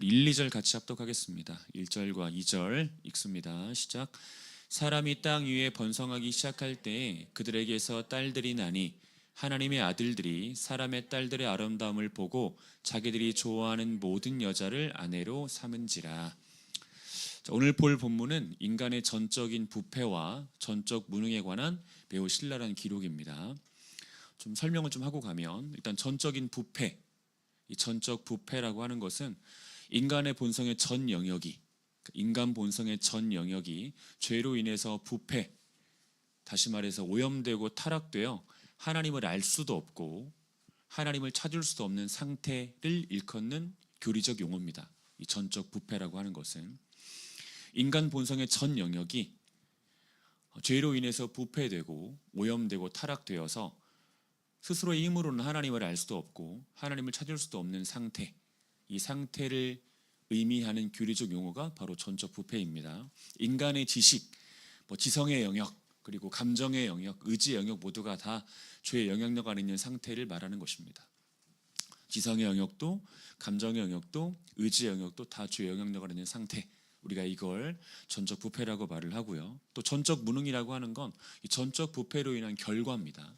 1, 2절 같이 합독하겠습니다. 1절과 2절 읽습니다. 시작. 사람이 땅 위에 번성하기 시작할 때에 그들에게서 딸들이 나니 하나님의 아들들이 사람의 딸들의 아름다움을 보고 자기들이 좋아하는 모든 여자를 아내로 삼은지라. 오늘 볼 본문은 인간의 전적인 부패와 전적 무능에 관한 매우 신랄한 기록입니다. 좀 설명을 좀 하고 가면, 일단 전적인 부패, 이 전적 부패라고 하는 것은 인간의 본성의 전 영역이, 인간 본성의 전 영역이 죄로 인해서 부패, 다시 말해서 오염되고 타락되어 하나님을 알 수도 없고 하나님을 찾을 수도 없는 상태를 일컫는 교리적 용어입니다. 이 전적 부패라고 하는 것은 인간 본성의 전 영역이 죄로 인해서 부패되고 오염되고 타락되어서 스스로의 힘으로는 하나님을 알 수도 없고 하나님을 찾을 수도 없는 상태, 이 상태를 의미하는 교리적 용어가 바로 전적 부패입니다. 인간의 지식, 지성의 영역, 그리고 감정의 영역, 의지의 영역 모두가 다 죄의 영향력 안에 있는 상태를 말하는 것입니다. 지성의 영역도, 감정의 영역도, 의지의 영역도 다 죄의 영향력 안에 있는 상태, 우리가 이걸 전적 부패라고 말을 하고요. 또 전적 무능이라고 하는 건 이 전적 부패로 인한 결과입니다.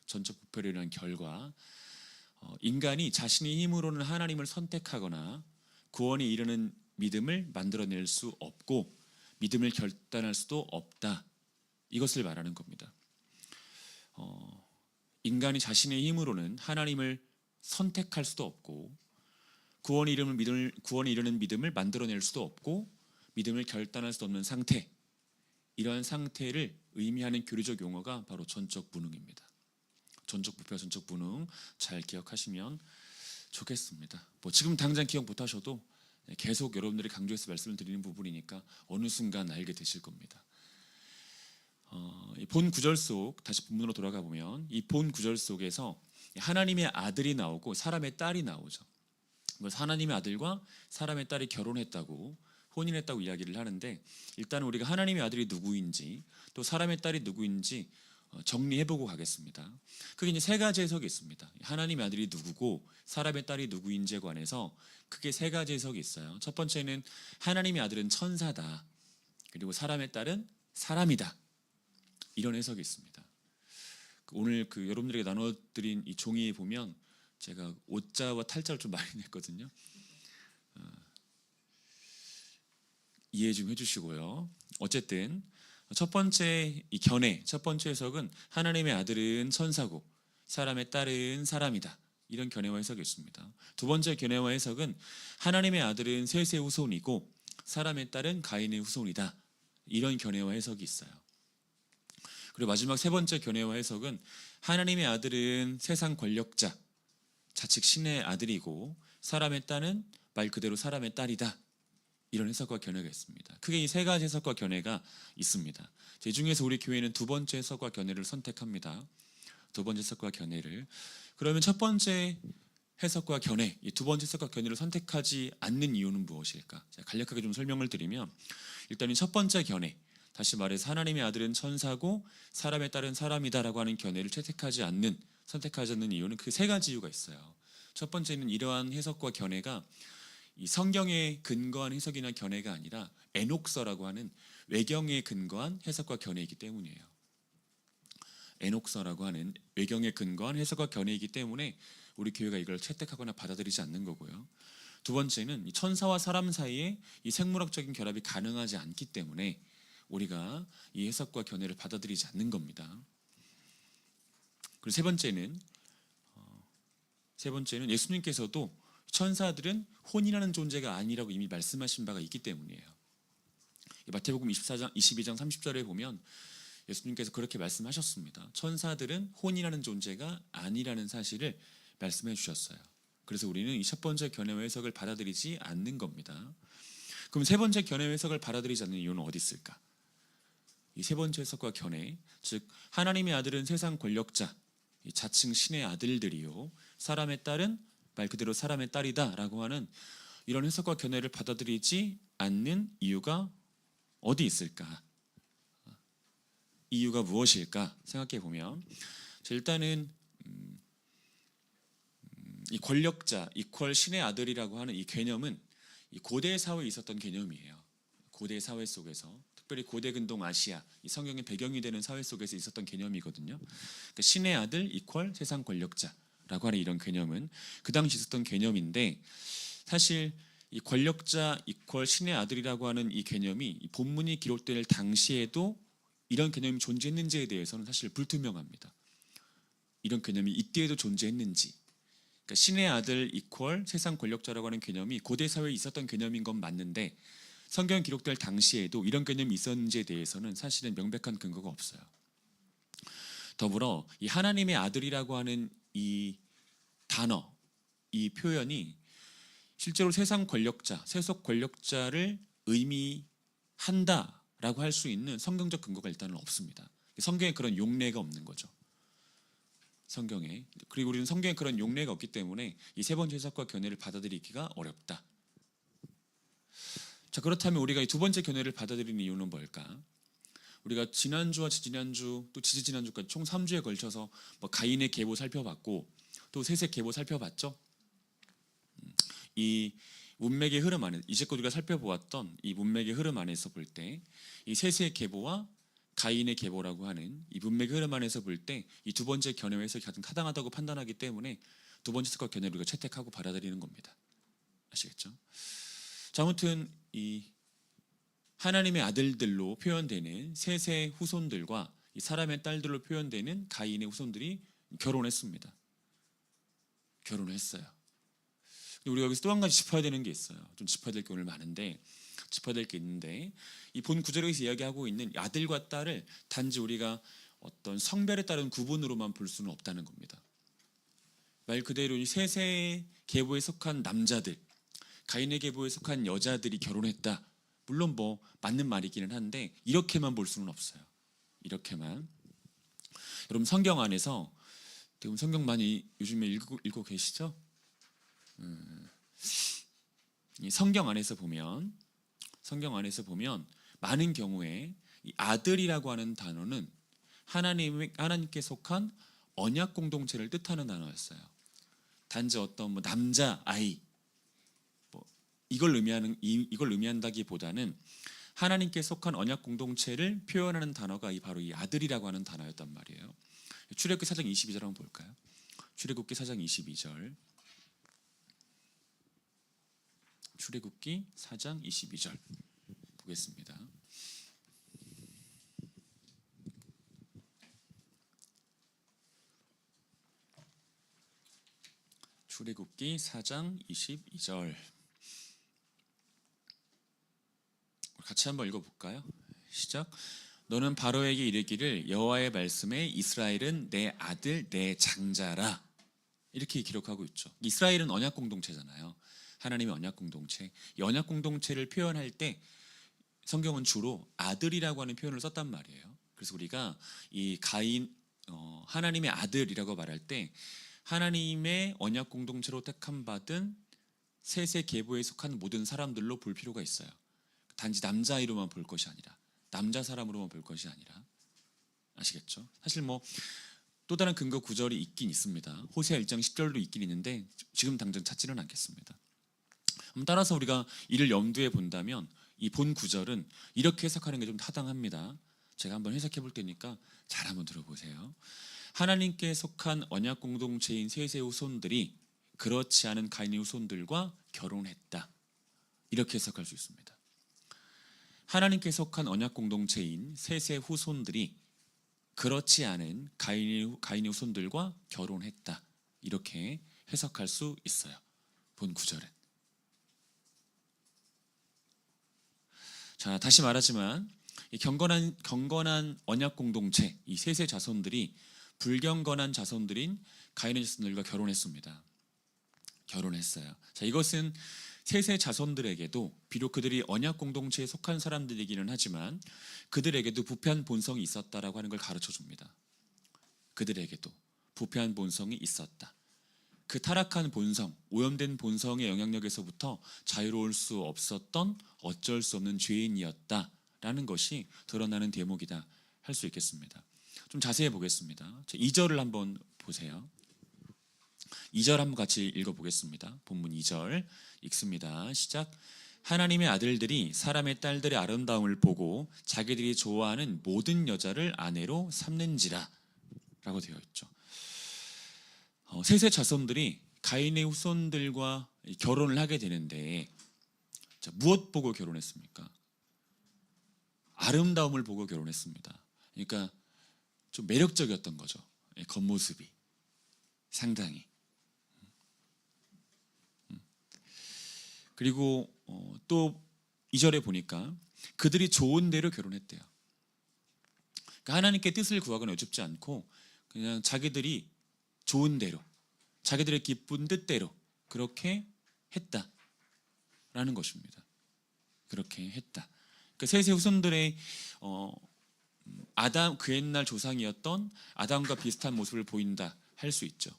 전적 부패로 인한 결과, 인간이 자신의 힘으로는 하나님을 선택하거나 구원에 이르는 믿음을 만들어낼 수 없고 믿음을 결단할 수도 없다, 이것을 말하는 겁니다. 인간이 자신의 힘으로는 하나님을 선택할 수도 없고 구원에 이르는 믿음을 만들어낼 수도 없고 믿음을 결단할 수도 없는 상태, 이러한 상태를 의미하는 교리적 용어가 바로 전적 무능입니다. 전적 부패와 전적 무능 잘 기억하시면 좋겠습니다. 지금 당장 기억 못하셔도 계속 여러분들이 강조해서 말씀을 드리는 부분이니까 어느 순간 알게 되실 겁니다. 본 구절 속, 다시 본문으로 돌아가 보면 이 본 구절 속에서 하나님의 아들이 나오고 사람의 딸이 나오죠. 하나님의 아들과 사람의 딸이 결혼했다고, 혼인했다고 이야기를 하는데, 일단 우리가 하나님의 아들이 누구인지 또 사람의 딸이 누구인지 정리해보고 가겠습니다. 그게 이제 세 가지 해석이 있습니다. 하나님의 아들이 누구고 사람의 딸이 누구인지에 관해서 크게 세 가지 해석이 있어요. 첫 번째는 하나님의 아들은 천사다, 그리고 사람의 딸은 사람이다, 이런 해석이 있습니다. 오늘 여러분들에게 나눠드린 이 종이에 보면 제가 오자와 탈자를 좀 많이 냈거든요. 이해 좀 해주시고요. 어쨌든 첫 번째 이 견해, 첫 번째 해석은 하나님의 아들은 천사고 사람의 딸은 사람이다, 이런 견해와 해석이 있습니다. 두 번째 견해와 해석은 하나님의 아들은 셋의 후손이고 사람의 딸은 가인의 후손이다, 이런 견해와 해석이 있어요. 그리고 마지막 세 번째 견해와 해석은 하나님의 아들은 세상 권력자, 자측 신의 아들이고 사람의 딸은 말 그대로 사람의 딸이다, 이런 해석과 견해가 있습니다. 크게 이 세 가지 해석과 견해가 있습니다. 이 중에서 우리 교회는 두 번째 해석과 견해를 선택합니다. 두 번째 해석과 견해를. 그러면 첫 번째 해석과 견해, 이 두 번째 해석과 견해를 선택하지 않는 이유는 무엇일까? 제가 간략하게 좀 설명을 드리면, 일단 이 첫 번째 견해, 다시 말해서 하나님의 아들은 천사고 사람의 딸은 사람이다라고 하는 견해를 선택하지 않는 이유는 그 세 가지 이유가 있어요. 첫 번째는 이러한 해석과 견해가 이 성경에 근거한 해석이나 견해가 아니라 에녹서라고 하는 외경에 근거한 해석과 견해이기 때문이에요. 에녹서라고 하는 외경에 근거한 해석과 견해이기 때문에 우리 교회가 이걸 채택하거나 받아들이지 않는 거고요. 두 번째는 이 천사와 사람 사이에 이 생물학적인 결합이 가능하지 않기 때문에 우리가 이 해석과 견해를 받아들이지 않는 겁니다. 그리고 세 번째는 예수님께서도 천사들은 혼이라는 존재가 아니라고 이미 말씀하신 바가 있기 때문이에요. 마태복음 22장 30절에 보면 예수님께서 그렇게 말씀하셨습니다. 천사들은 혼이라는 존재가 아니라는 사실을 말씀해 주셨어요. 그래서 우리는 이 첫 번째 견해와 해석을 받아들이지 않는 겁니다. 그럼 세 번째 견해와 해석을 받아들이지 않는 이유는 어디 있을까? 이 세 번째 해석과 견해, 즉 하나님의 아들은 세상 권력자, 자칭 신의 아들들이요 사람의 딸은 말 그대로 사람의 딸이다라고 하는 이런 해석과 견해를 받아들이지 않는 이유가 어디 있을까? 이유가 무엇일까 생각해 보면, 일단은 이 권력자 이퀄 신의 아들이라고 하는 이 개념은 이 고대 사회에 있었던 개념이에요. 고대 사회 속에서, 특별히 고대 근동 아시아, 이 성경의 배경이 되는 사회 속에서 있었던 개념이거든요. 그러니까 신의 아들 이퀄 세상 권력자라고 하는 이런 개념은 그 당시 있었던 개념인데, 사실 이 권력자 이퀄 신의 아들이라고 하는 이 개념이 이 본문이 기록될 당시에도 이런 개념이 존재했는지에 대해서는 사실 불투명합니다. 이런 개념이 이때에도 존재했는지, 그러니까 신의 아들 이퀄 세상 권력자라고 하는 개념이 고대 사회에 있었던 개념인 건 맞는데, 성경 기록될 당시에도 이런 개념이 있었는지에 대해서는 사실은 명백한 근거가 없어요. 더불어 이 하나님의 아들이라고 하는 이 단어, 이 표현이 실제로 세상 권력자, 세속 권력자를 의미한다라고 할 수 있는 성경적 근거가 일단은 없습니다. 성경에 그런 용례가 없는 거죠. 성경에. 그리고 우리는 성경에 그런 용례가 없기 때문에 이 세 번째 해석과 견해를 받아들이기가 어렵다. 자, 그렇다면 우리가 이 두 번째 견해를 받아들이는 이유는 뭘까? 우리가 지난주와 지지난주 또 지지난주까지 총 3주에 걸쳐서 뭐 가인의 계보 살펴봤고 또 셋의 계보 살펴봤죠. 이 문맥의 흐름 안에, 이제껏 우리가 살펴보았던 이 문맥의 흐름 안에서 볼 때 이 셋의 계보와 가인의 계보라고 하는 이 문맥의 흐름 안에서 볼 때 이 두 번째 견해의 해석이 가장 타당하다고 판단하기 때문에 두 번째 해석과 견해를 우리가 채택하고 받아들이는 겁니다. 아시겠죠? 자, 아무튼 이 하나님의 아들들로 표현되는 셋의 후손들과 이 사람의 딸들로 표현되는 가인의 후손들이 결혼했습니다. 결혼했어요. 우리가 여기서 또 한 가지 짚어야 되는 게 있어요. 좀 짚어야 될 게 오늘 많은데, 짚어야 될 게 있는데, 이 본 구절에서 이야기하고 있는 아들과 딸을 단지 우리가 어떤 성별에 따른 구분으로만 볼 수는 없다는 겁니다. 말 그대로 이 셋의 계보에 속한 남자들, 가인의 계보에 속한 여자들이 결혼했다. 물론 뭐 맞는 말이기는 한데 이렇게만 볼 수는 없어요. 이렇게만. 여러분 성경 안에서 지금 성경 많이 요즘에 읽고 계시죠? 이 성경 안에서 보면 많은 경우에 이 아들이라고 하는 단어는 하나님께 속한 언약 공동체를 뜻하는 단어였어요. 단지 어떤 뭐 남자 아이 이걸 의미한다기보다는 하나님께 속한 언약 공동체를 표현하는 단어가 바로 이 아들이라고 하는 단어였단 말이에요. 출애굽기 4장 22절 한번 볼까요? 출애굽기 4장 22절. 출애굽기 4장 22절 보겠습니다. 출애굽기 4장 22절 같이 한번 읽어볼까요? 시작. 너는 바로에게 이르기를 여호와의 말씀에 이스라엘은 내 아들 내 장자라. 이렇게 기록하고 있죠. 이스라엘은 언약 공동체잖아요. 하나님의 언약 공동체. 이 언약 공동체를 표현할 때 성경은 주로 아들이라고 하는 표현을 썼단 말이에요. 그래서 우리가 이 가인 하나님의 아들이라고 말할 때 하나님의 언약 공동체로 택함 받은 셋의 계보에 속한 모든 사람들로 볼 필요가 있어요. 단지 남자아이로만 볼 것이 아니라, 남자 사람으로만 볼 것이 아니라. 아시겠죠? 사실 뭐 또 다른 근거 구절이 있긴 있습니다. 호세아 1장 10절도 있긴 있는데 지금 당장 찾지는 않겠습니다. 따라서 우리가 이를 염두에 본다면 이 본 구절은 이렇게 해석하는 게 좀 타당합니다. 제가 한번 해석해 볼 테니까 잘 한번 들어보세요. 하나님께 속한 언약 공동체인 셋의 후손들이 그렇지 않은 가인의 후손들과 결혼했다. 이렇게 해석할 수 있습니다. 하나님께 속한 언약 공동체인 셋의 후손들이 그렇지 않은 가인의 후손들과 결혼했다. 이렇게 해석할 수 있어요. 본 구절은. 자, 다시 말하지만 이 경건한 언약 공동체 이 셋의 자손들이 불경건한 자손들인 가인의 자손들과 결혼했습니다. 결혼했어요. 자, 이것은 셋의 자손들에게도 비록 그들이 언약 공동체에 속한 사람들이기는 하지만 그들에게도 부패한 본성이 있었다라고 하는 걸 가르쳐 줍니다. 그들에게도 부패한 본성이 있었다. 그 타락한 본성, 오염된 본성의 영향력에서부터 자유로울 수 없었던 어쩔 수 없는 죄인이었다라는 것이 드러나는 대목이다 할 수 있겠습니다. 좀 자세히 보겠습니다. 2절을 한번 보세요. 2절 한번 같이 읽어보겠습니다. 본문 2절 읽습니다. 시작. 하나님의 아들들이 사람의 딸들의 아름다움을 보고 자기들이 좋아하는 모든 여자를 아내로 삼는지라 라고 되어 있죠. 셋의 자손들이 가인의 후손들과 결혼을 하게 되는데, 자, 무엇 보고 결혼했습니까? 아름다움을 보고 결혼했습니다. 그러니까 좀 매력적이었던 거죠. 겉모습이 상당히. 그리고 또 2절에 보니까 그들이 좋은 대로 결혼했대요. 그러니까 하나님께 뜻을 구하거나 여쭙지 않고 그냥 자기들이 좋은 대로, 자기들의 기쁜 뜻대로 그렇게 했다라는 것입니다. 그렇게 했다. 그러니까 셋의 후손들의 아담, 그 옛날 조상이었던 아담과 비슷한 모습을 보인다 할 수 있죠.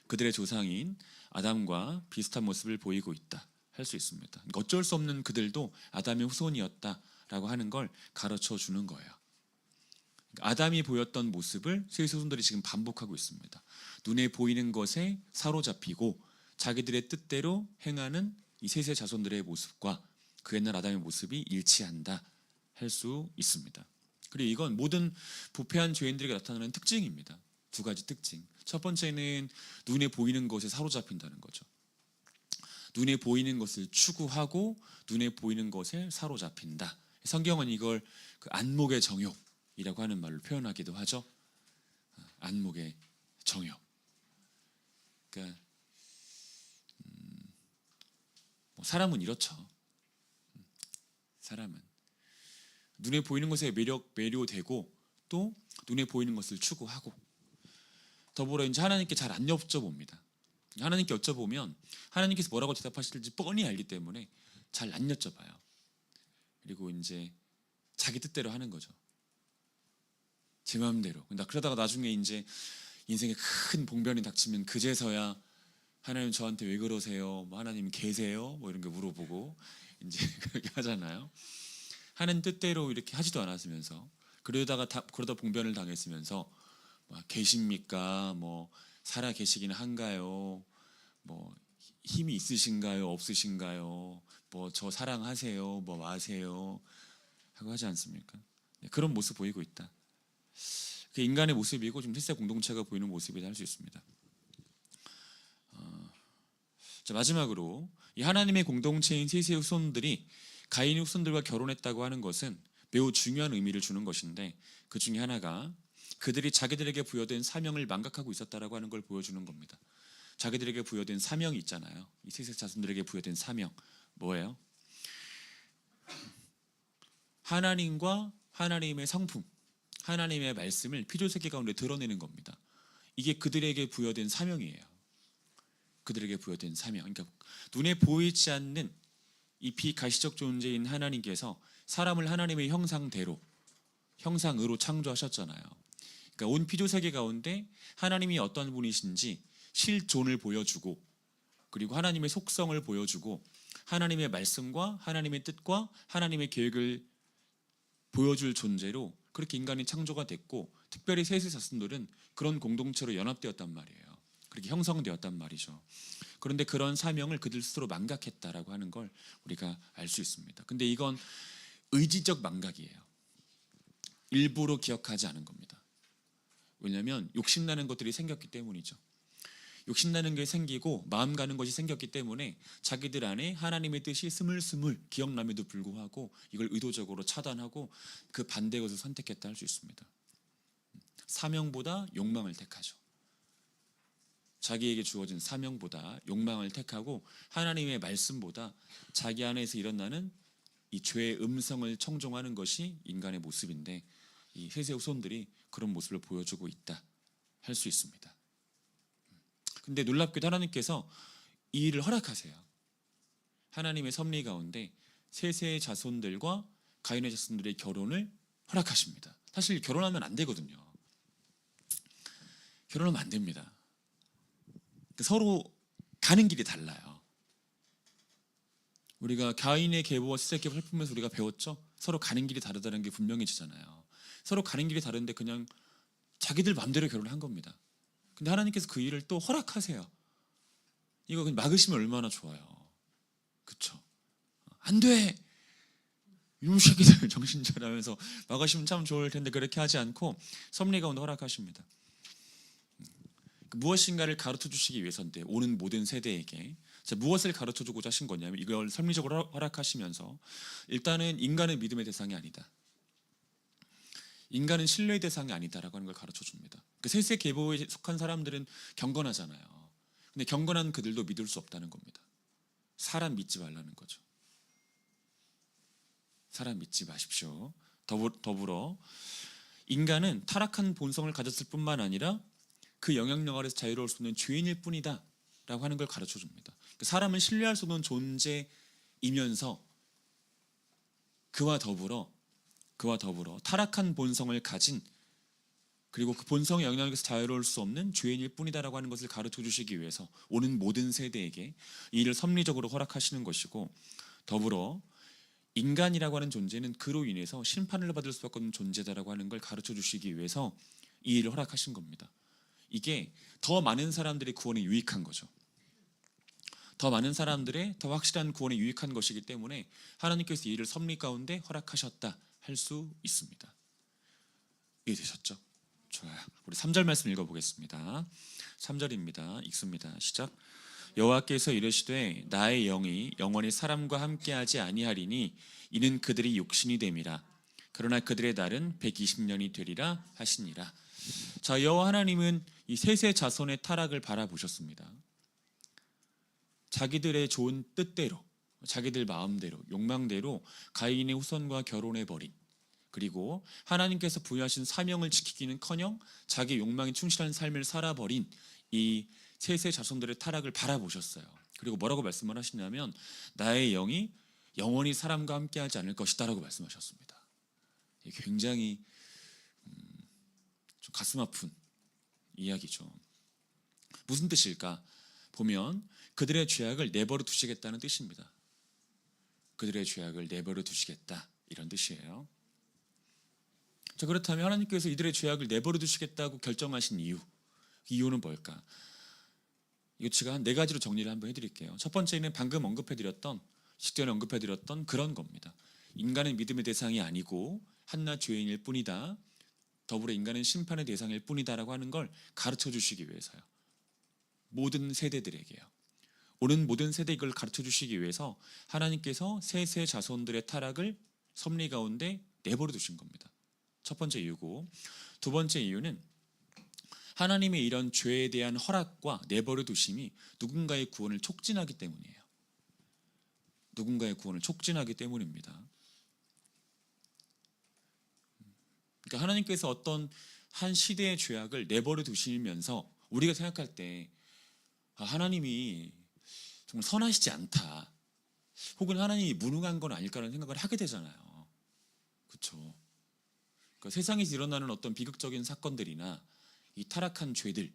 그들의 조상인 아담과 비슷한 모습을 보이고 있다 할 수 있습니다. 그러니까 어쩔 수 없는 그들도 아담의 후손이었다라고 하는 걸 가르쳐 주는 거예요. 그러니까 아담이 보였던 모습을 셋의 후손들이 지금 반복하고 있습니다. 눈에 보이는 것에 사로잡히고 자기들의 뜻대로 행하는 이 셋의 자손들의 모습과 그 옛날 아담의 모습이 일치한다 할 수 있습니다. 그리고 이건 모든 부패한 죄인들에게 나타나는 특징입니다. 두 가지 특징. 첫 번째는 눈에 보이는 것에 사로잡힌다는 거죠. 눈에 보이는 것을 추구하고 눈에 보이는 것에 사로잡힌다. 성경은 이걸 그 안목의 정욕이라고 하는 말로 표현하기도 하죠. 안목의 정욕. 그러니까 사람은 이렇죠. 사람은 눈에 보이는 것에 매료되고 또 눈에 보이는 것을 추구하고, 더불어 이제 하나님께 잘 안 여쭤봅니다. 하나님께 여쭤보면 하나님께서 뭐라고 대답하실지 뻔히 알기 때문에 잘 안 여쭤봐요. 그리고 이제 자기 뜻대로 하는 거죠. 제 마음대로. 그러다가 나중에 이제 인생에 큰 봉변이 닥치면 그제서야 하나님 저한테 왜 그러세요? 뭐 하나님 계세요? 뭐 이런 게 물어보고 이제 그렇게 하잖아요. 하는 뜻대로 이렇게 하지도 않았으면서, 그러다 봉변을 당했으면서 계십니까? 뭐 살아 계시기는 한가요? 뭐 힘이 있으신가요? 없으신가요? 뭐 저 사랑하세요? 뭐 마세요? 하고 하지 않습니까? 네, 그런 모습 보이고 있다. 그 인간의 모습이고 지금 셋의 공동체가 보이는 모습이다 할 수 있습니다. 자, 마지막으로 이 하나님의 공동체인 셋의 후손들이 가인의 후손들과 결혼했다고 하는 것은 매우 중요한 의미를 주는 것인데, 그 중에 하나가 그들이 자기들에게 부여된 사명을 망각하고 있었다라고 하는 걸 보여주는 겁니다. 자기들에게 부여된 사명이 있잖아요. 이 셋의 자손들에게 부여된 사명 뭐예요? 하나님과 하나님의 성품, 하나님의 말씀을 피조세계 가운데 드러내는 겁니다. 이게 그들에게 부여된 사명이에요. 그들에게 부여된 사명. 그러니까 눈에 보이지 않는 이 비가시적 존재인 하나님께서 사람을 하나님의 형상으로 창조하셨잖아요. 그러니까 온 피조세계 가운데 하나님이 어떤 분이신지 실존을 보여주고, 그리고 하나님의 속성을 보여주고, 하나님의 말씀과 하나님의 뜻과 하나님의 계획을 보여줄 존재로 그렇게 인간이 창조가 됐고, 특별히 셋의 자손들은 그런 공동체로 연합되었단 말이에요. 그렇게 형성되었단 말이죠. 그런데 그런 사명을 그들 스스로 망각했다라고 하는 걸 우리가 알 수 있습니다. 근데 이건 의지적 망각이에요. 일부러 기억하지 않은 겁니다. 왜냐하면 욕심나는 것들이 생겼기 때문이죠. 욕심나는 게 생기고 마음 가는 것이 생겼기 때문에 자기들 안에 하나님의 뜻이 스물스물 기억남에도 불구하고 이걸 의도적으로 차단하고 그 반대의 것을 선택했다 할 수 있습니다. 사명보다 욕망을 택하죠. 자기에게 주어진 사명보다 욕망을 택하고 하나님의 말씀보다 자기 안에서 일어나는 이 죄의 음성을 청종하는 것이 인간의 모습인데, 이 셋의 후손들이 그런 모습을 보여주고 있다 할 수 있습니다. 근데 놀랍게도 하나님께서 이 일을 허락하세요. 하나님의 섭리 가운데 셋의 자손들과 가인의 자손들의 결혼을 허락하십니다. 사실 결혼하면 안 되거든요. 결혼하면 안 됩니다. 서로 가는 길이 달라요. 우리가 가인의 계보와 셋의 계보 살피면서 우리가 배웠죠. 서로 가는 길이 다르다는 게 분명해지잖아요. 서로 가는 길이 다른데 그냥 자기들 마음대로 결혼한 겁니다. 근데 하나님께서 그 일을 또 허락하세요. 이거 그냥 막으시면 얼마나 좋아요. 그쵸? 안 돼! 이놈 새끼들 정신 차리면서 막으시면 참 좋을 텐데 그렇게 하지 않고 섭리 가운데 허락하십니다. 무엇인가를 가르쳐 주시기 위해서인데 오는 모든 세대에게 무엇을 가르쳐 주고자 하신 거냐면 이걸 섭리적으로 허락하시면서 일단은 인간은 믿음의 대상이 아니다. 인간은 신뢰의 대상이 아니다라고 하는 걸 가르쳐 줍니다. 그 셋의 계보에 속한 사람들은 경건하잖아요. 근데 경건한 그들도 믿을 수 없다는 겁니다. 사람 믿지 말라는 거죠. 사람 믿지 마십시오. 더불어 인간은 타락한 본성을 가졌을 뿐만 아니라 그 영향력 아래서 자유로울 수 없는 죄인일 뿐이다 라고 하는 걸 가르쳐 줍니다. 사람을 신뢰할 수 없는 존재이면서 그와 더불어 타락한 본성을 가진 그리고 그 본성의 영향력에서 자유로울 수 없는 죄인일 뿐이다라고 하는 것을 가르쳐 주시기 위해서 오는 모든 세대에게 이 일을 섭리적으로 허락하시는 것이고, 더불어 인간이라고 하는 존재는 그로 인해서 심판을 받을 수밖에 없는 존재다라고 하는 걸 가르쳐 주시기 위해서 이 일을 허락하신 겁니다. 이게 더 많은 사람들의 구원에 유익한 거죠. 더 많은 사람들의 더 확실한 구원에 유익한 것이기 때문에 하나님께서 이 일을 섭리 가운데 허락하셨다 할 수 있습니다. 이해되셨죠? 좋아요. 우리 3절 말씀 읽어보겠습니다. 3절입니다. 읽습니다. 시작. 여호와께서 이르시되 나의 영이 영원히 사람과 함께하지 아니하리니 이는 그들이 육신이 됨이라. 그러나 그들의 날은 120년이 되리라 하시니라. 자, 여호와 하나님은 이 셋의 자손의 타락을 바라보셨습니다. 자기들의 좋은 뜻대로, 자기들 마음대로, 욕망대로 가인의 후손과 결혼해버린, 그리고 하나님께서 부여하신 사명을 지키기는커녕 자기 욕망에 충실한 삶을 살아버린 이 셋의 자손들의 타락을 바라보셨어요. 그리고 뭐라고 말씀을 하시냐면 나의 영이 영원히 사람과 함께하지 않을 것이다 라고 말씀하셨습니다. 굉장히 좀 가슴 아픈 이야기죠. 무슨 뜻일까? 보면 그들의 죄악을 내버려 두시겠다는 뜻입니다. 그들의 죄악을 내버려 두시겠다 이런 뜻이에요. 자, 그렇다면 하나님께서 이들의 죄악을 내버려 두시겠다고 결정하신 이유는 뭘까? 이거 제가 한 4가지로 정리를 한번 해드릴게요. 첫 번째는 방금 직전에 언급해드렸던 그런 겁니다. 인간은 믿음의 대상이 아니고 한낱 죄인일 뿐이다. 더불어 인간은 심판의 대상일 뿐이다라고 하는 걸 가르쳐 주시기 위해서요. 모든 세대들에게요. 오는 모든 세대 이걸 가르쳐 주시기 위해서 하나님께서 셋의 자손들의 타락을 섭리 가운데 내버려 두신 겁니다. 첫 번째 이유고, 두 번째 이유는 하나님의 이런 죄에 대한 허락과 내버려 두심이 누군가의 구원을 촉진하기 때문이에요. 누군가의 구원을 촉진하기 때문입니다. 그러니까 하나님께서 어떤 한 시대의 죄악을 내버려 두시면서 우리가 생각할 때 하나님이 정말 선하시지 않다, 혹은 하나님이 무능한 건 아닐까라는 생각을 하게 되잖아요. 그렇죠? 그러니까 세상에서 일어나는 어떤 비극적인 사건들이나 이 타락한 죄들,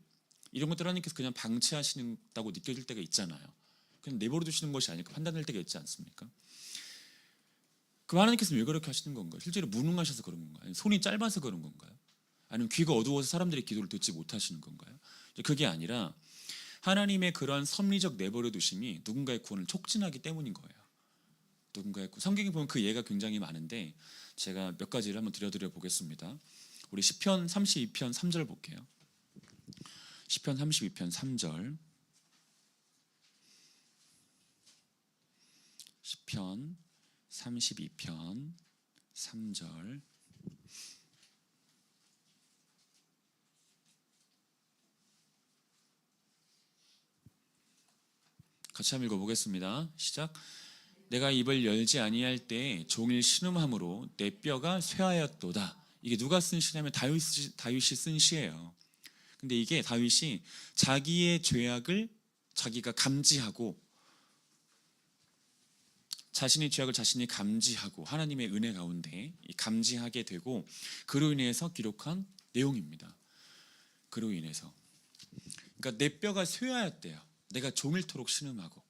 이런 것들 하나님께서 그냥 방치하시는다고 느껴질 때가 있잖아요. 그냥 내버려 두시는 것이 아닐까 판단될 때가 있지 않습니까? 그럼 하나님께서는 왜 그렇게 하시는 건가요? 실제로 무능하셔서 그런 건가요? 아니면 손이 짧아서 그런 건가요? 아니면 귀가 어두워서 사람들의 기도를 듣지 못하시는 건가요? 그게 아니라 하나님의 그러한 섭리적 내버려 두심이 누군가의 구원을 촉진하기 때문인 거예요. 누군가의 성경에 보면 그 예가 굉장히 많은데 제가 몇 가지를 한번 들려드려 보겠습니다. 우리 시편 32편 3절 볼게요. 시편 32편 3절. 시편 32편 3절. 같이 한번 읽어보겠습니다. 시작. 내가 입을 열지 아니할 때 종일 신음함으로 내 뼈가 쇠하였도다. 이게 누가 쓴 시냐면 다윗이 쓴 시예요. 근데 이게 다윗이 자기의 죄악을 자기가 감지하고, 자신의 죄악을 자신이 감지하고 하나님의 은혜 가운데 감지하게 되고 그로 인해서 기록한 내용입니다. 그로 인해서, 그러니까 내 뼈가 쇠하였대요. 내가 종일토록 신음하고.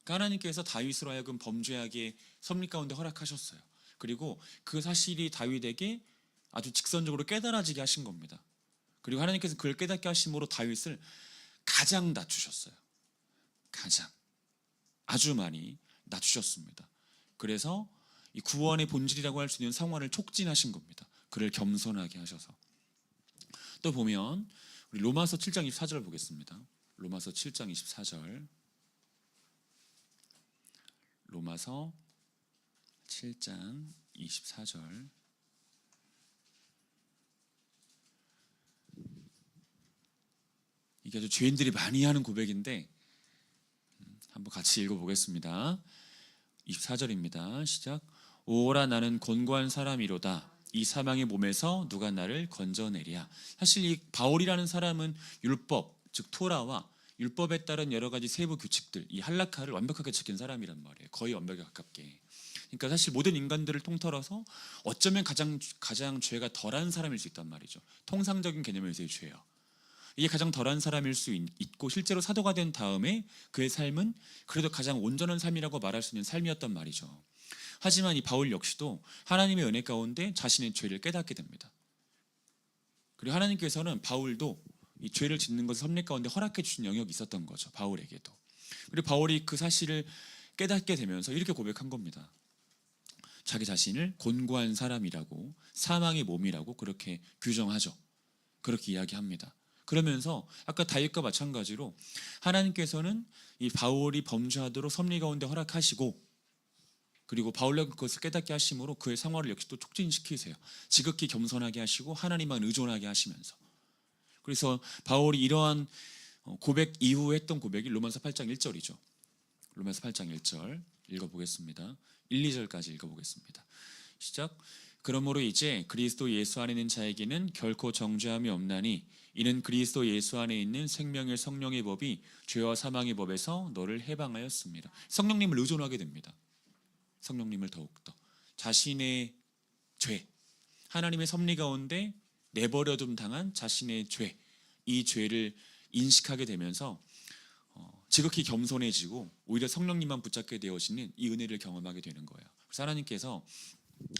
그러니까 하나님께서 다윗으로 하여금 범죄하게 섭리 가운데 허락하셨어요. 그리고 그 사실이 다윗에게 아주 직선적으로 깨달아지게 하신 겁니다. 그리고 하나님께서 그를 깨닫게 하심으로 다윗을 가장 낮추셨어요. 가장 아주 많이 낮추셨습니다. 그래서 이 구원의 본질이라고 할 수 있는 상황을 촉진하신 겁니다. 그를 겸손하게 하셔서. 또 보면 우리 로마서 7장 24절 보겠습니다. 로마서 7장 24절. 로마서 7장 24절. 이게 아주 죄인들이 많이 하는 고백인데 한번 같이 읽어보겠습니다. 24절입니다. 시작. 오라 나는 곤고한 사람이로다. 이 사망의 몸에서 누가 나를 건져내랴. 사실 이 바울이라는 사람은 율법, 즉 토라와 율법에 따른 여러 가지 세부 규칙들, 이 할라카를 완벽하게 지킨 사람이란 말이에요. 거의 완벽에 가깝게. 그러니까 사실 모든 인간들을 통틀어서 어쩌면 가장 죄가 덜한 사람일 수 있단 말이죠. 통상적인 개념에서의 죄요. 이게 가장 덜한 사람일 수 있고 실제로 사도가 된 다음에 그의 삶은 그래도 가장 온전한 삶이라고 말할 수 있는 삶이었단 말이죠. 하지만 이 바울 역시도 하나님의 은혜 가운데 자신의 죄를 깨닫게 됩니다. 그리고 하나님께서는 바울도 이 죄를 짓는 것을 섭리 가운데 허락해 주신 영역이 있었던 거죠. 바울에게도. 그리고 바울이 그 사실을 깨닫게 되면서 이렇게 고백한 겁니다. 자기 자신을 곤고한 사람이라고, 사망의 몸이라고 그렇게 규정하죠. 그렇게 이야기합니다. 그러면서 아까 다윗과 마찬가지로 하나님께서는 이 바울이 범죄하도록 섭리 가운데 허락하시고, 그리고 바울에게 그것을 깨닫게 하심으로 그의 상황을 역시 또 촉진시키세요. 지극히 겸손하게 하시고 하나님만 의존하게 하시면서. 그래서 바울이 이러한 고백 이후에 했던 고백이 로마서 8장 1절이죠. 로마서 8장 1절 읽어보겠습니다. 1, 2절까지 읽어보겠습니다. 시작. 그러므로 이제 그리스도 예수 안에 있는 자에게는 결코 정죄함이 없나니 이는 그리스도 예수 안에 있는 생명의 성령의 법이 죄와 사망의 법에서 너를 해방하였습니다. 성령님을 의존하게 됩니다. 성령님을 더욱더 자신의 죄, 하나님의 섭리 가운데 내버려둠 당한 자신의 죄, 이 죄를 인식하게 되면서 지극히 겸손해지고 오히려 성령님만 붙잡게 되어지는 이 은혜를 경험하게 되는 거예요. 그래서 하나님께서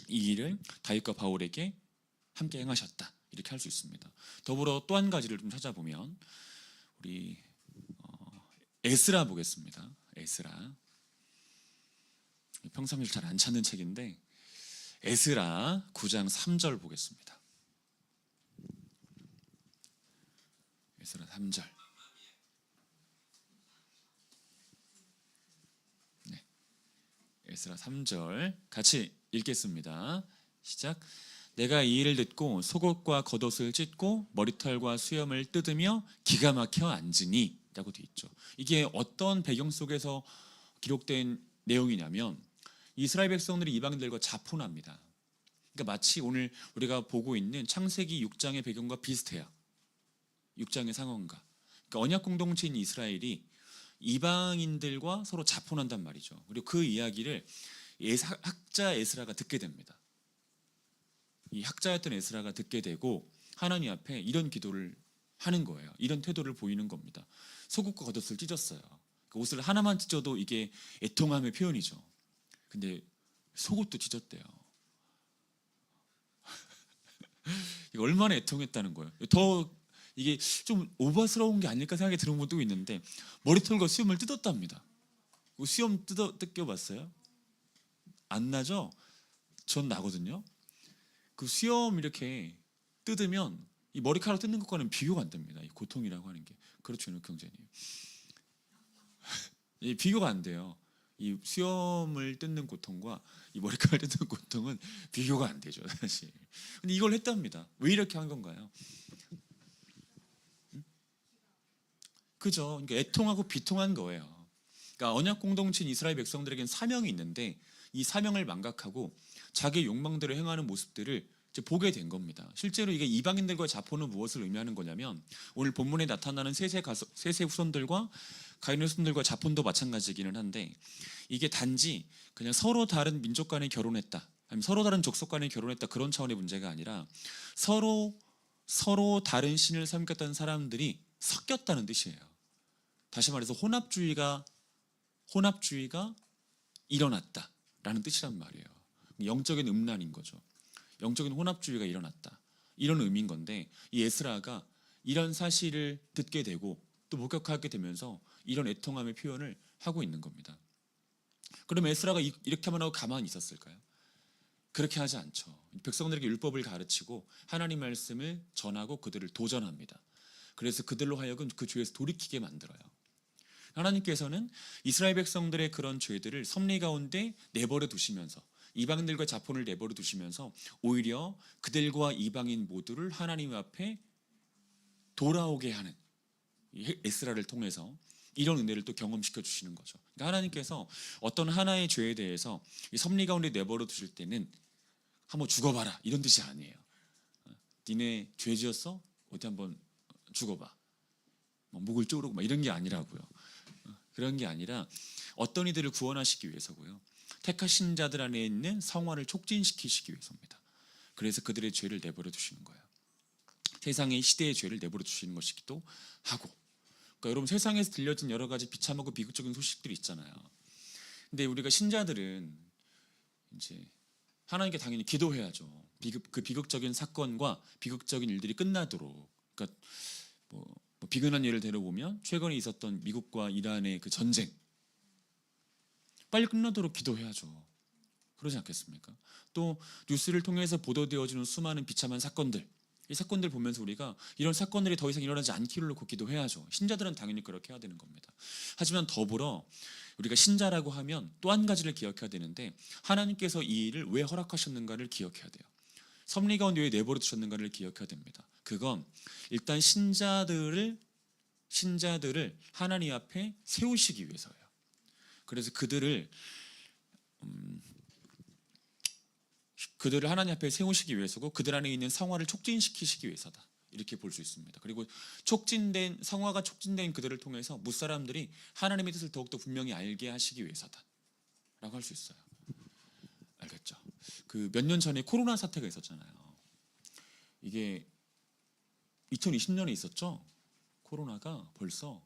이 일을 다윗과 바울에게 함께 행하셨다, 이렇게 할 수 있습니다. 더불어 또 한 가지를 좀 찾아보면 우리 에스라 보겠습니다. 에스라, 평상시에 잘 안 찾는 책인데 에스라 9장 3절 보겠습니다. 에스라 3절. 네, 에스라 3절 같이 읽겠습니다. 시작. 내가 이 일을 듣고 속옷과 겉옷을 찢고 머리털과 수염을 뜯으며 기가 막혀 앉으니 라고 되어 있죠. 이게 어떤 배경 속에서 기록된 내용이냐면 이스라엘 백성들이 이방인들과 자포납니다. 그러니까 마치 오늘 우리가 보고 있는 창세기 6장의 배경과 비슷해요. 6장의 상황과. 그러니까 언약 공동체인 이스라엘이 이방인들과 서로 자포난단 말이죠. 그리고 그 이야기를 학자 에스라가 듣게 됩니다. 이 학자였던 에스라가 듣게 되고 하나님 앞에 이런 기도를 하는 거예요. 이런 태도를 보이는 겁니다. 속옷과 겉옷을 찢었어요. 그 옷을 하나만 찢어도 이게 애통함의 표현이죠. 근데 속옷도 찢었대요. 이거 얼마나 애통했다는 거예요. 더 이게 좀 오버스러운 게 아닐까 생각이 드는 분도 있는데 머리털과 수염을 뜯었답니다. 수염 뜯겨봤어요? 안 나죠? 전 나거든요. 그 수염 이렇게 뜯으면 이 머리카락 뜯는 것과는 비교가 안 됩니다. 이 고통이라고 하는 게. 그렇죠, 경제님. 이 비교가 안 돼요. 이 수염을 뜯는 고통과 이 머리카락 뜯는 고통은 비교가 안 되죠, 사실. 근데 이걸 했답니다. 왜 이렇게 한 건가요? 그죠? 그러니까 애통하고 비통한 거예요. 그러니까 언약 공동체인 이스라엘 백성들에게는 사명이 있는데 이 사명을 망각하고 자기 욕망대로 행하는 모습들을 이제 보게 된 겁니다. 실제로 이게 이방인들과의 자포는 무엇을 의미하는 거냐면 오늘 본문에 나타나는 셋의 후손들과 가인의 후손들과 자폰도 마찬가지이기는 한데 이게 단지 그냥 서로 다른 민족 간에 결혼했다, 아니면 서로 다른 족속 간에 결혼했다, 그런 차원의 문제가 아니라 서로 다른 신을 섬겼던 사람들이 섞였다는 뜻이에요. 다시 말해서 혼합주의가 일어났다라는 뜻이란 말이에요. 영적인 음란인 거죠. 영적인 혼합주의가 일어났다, 이런 의미인 건데 이 에스라가 이런 사실을 듣게 되고 또 목격하게 되면서 이런 애통함의 표현을 하고 있는 겁니다. 그럼 에스라가 이렇게만 하고 가만히 있었을까요? 그렇게 하지 않죠. 백성들에게 율법을 가르치고 하나님 말씀을 전하고 그들을 도전합니다. 그래서 그들로 하여금 그 죄에서 돌이키게 만들어요. 하나님께서는 이스라엘 백성들의 그런 죄들을 섭리 가운데 내버려 두시면서 이방인들과 자폰을 내버려 두시면서 오히려 그들과 이방인 모두를 하나님 앞에 돌아오게 하는 에스라를 통해서 이런 은혜를 또 경험시켜 주시는 거죠. 그러니까 하나님께서 어떤 하나의 죄에 대해서 이 섭리 가운데 내버려 두실 때는 한번 죽어봐라 이런 뜻이 아니에요. 니네 죄 지었어? 어디 한번 죽어봐. 목을 쪼르고 막 이런 게 아니라고요. 그런 게 아니라 어떤 이들을 구원하시기 위해서고요. 택하신 자들 안에 있는 성화를 촉진시키시기 위해서입니다. 그래서 그들의 죄를 내버려 두시는 거예요. 세상의 시대의 죄를 내버려 두시는 것이기도 하고. 그러니까 여러분 세상에서 들려진 여러 가지 비참하고 비극적인 소식들이 있잖아요. 근데 우리가 신자들은 이제 하나님께 당연히 기도해야죠. 그 비극적인 사건과 비극적인 일들이 끝나도록. 그러니까 뭐 비근한 예를 들어보면 최근에 있었던 미국과 이란의 그 전쟁 빨리 끝나도록 기도해야죠. 그러지 않겠습니까? 또 뉴스를 통해서 보도되어지는 수많은 비참한 사건들, 이 사건들 보면서 우리가 이런 사건들이 더 이상 일어나지 않기를 놓고 기도해야죠. 신자들은 당연히 그렇게 해야 되는 겁니다. 하지만 더불어 우리가 신자라고 하면 또 한 가지를 기억해야 되는데 하나님께서 이 일을 왜 허락하셨는가를 기억해야 돼요. 섭리 가운데 왜 내버려 두셨는가를 기억해야 됩니다. 그건 일단 신자들을 하나님 앞에 세우시기 위해서예요. 그래서 그들을 하나님 앞에 세우시기 위해서고 그들 안에 있는 성화를 촉진시키시기 위해서다. 이렇게 볼 수 있습니다. 그리고 성화가 촉진된 그들을 통해서 무사람들이 하나님의 뜻을 더욱더 분명히 알게 하시기 위해서다. 라고 할 수 있어요. 알겠죠? 그 몇 년 전에 코로나 사태가 있었잖아요. 이게 2020년에 있었죠? 코로나가 벌써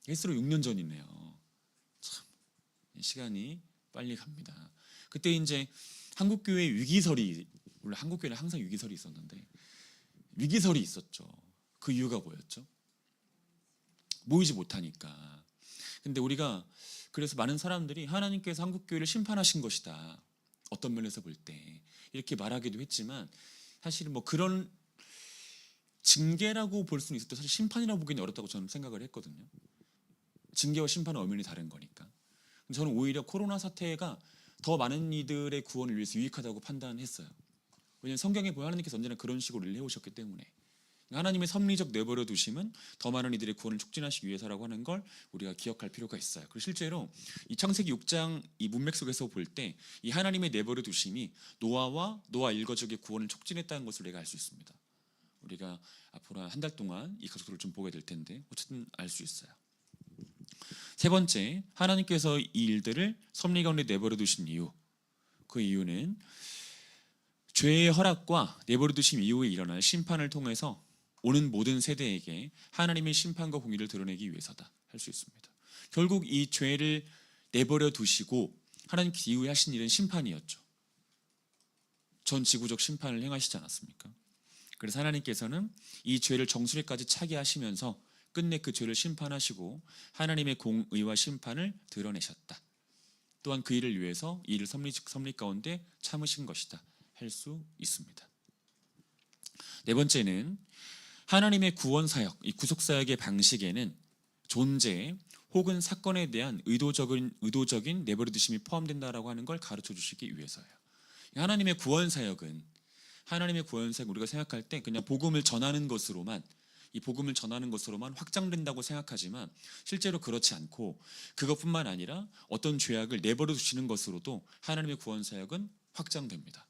횟수로 6년 전이네요. 참 시간이 빨리 갑니다. 그때 이제 한국교회 위기설이, 원래 한국교회는 항상 위기설이 있었는데 위기설이 있었죠. 그 이유가 뭐였죠? 모이지 못하니까. 근데 우리가 그래서 많은 사람들이 하나님께서 한국교회를 심판하신 것이다. 어떤 면에서 볼 때 이렇게 말하기도 했지만 사실은 뭐 그런 징계라고 볼 수는 있어도 사실 심판이라고 보기는 어렵다고 저는 생각을 했거든요. 징계와 심판은 엄연히 다른 거니까. 저는 오히려 코로나 사태가 더 많은 이들의 구원을 위해서 유익하다고 판단했어요. 왜냐하면 성경에 보면 하나님께서 언제나 그런 식으로 일을 해오셨기 때문에. 하나님의 섭리적 내버려 두심은 더 많은 이들의 구원을 촉진하시기 위해서라고 하는 걸 우리가 기억할 필요가 있어요. 그리고 실제로 이 창세기 6장 이 문맥 속에서 볼 때 이 하나님의 내버려 두심이 노아와 노아 일가족의 구원을 촉진했다는 것을 우리가 알 수 있습니다. 우리가 앞으로 한 달 동안 이 가족들을 좀 보게 될 텐데 어쨌든 알 수 있어요. 세 번째, 하나님께서 이 일들을 섭리 가운데 내버려 두신 이유. 그 이유는 죄의 허락과 내버려 두심 이후에 일어날 심판을 통해서 오는 모든 세대에게 하나님의 심판과 공의를 드러내기 위해서다 할 수 있습니다. 결국 이 죄를 내버려 두시고 하나님께서 이후에 하신 일은 심판이었죠. 전 지구적 심판을 행하시지 않았습니까? 그래서 하나님께서는 이 죄를 정수리까지 차게 하시면서 끝내 그 죄를 심판하시고 하나님의 공의와 심판을 드러내셨다. 또한 그 일을 위해서 이 일을 섭리 가운데 참으신 것이다 할 수 있습니다. 네 번째는 하나님의 구원사역, 이 구속사역의 방식에는 존재 혹은 사건에 대한 의도적인 내버려두심이 포함된다라고 하는 걸 가르쳐 주시기 위해서예요. 하나님의 구원사역은 우리가 생각할 때 그냥 복음을 전하는 것으로만 확장된다고 생각하지만 실제로 그렇지 않고 그것뿐만 아니라 어떤 죄악을 내버려 두시는 것으로도 하나님의 구원사역은 확장됩니다.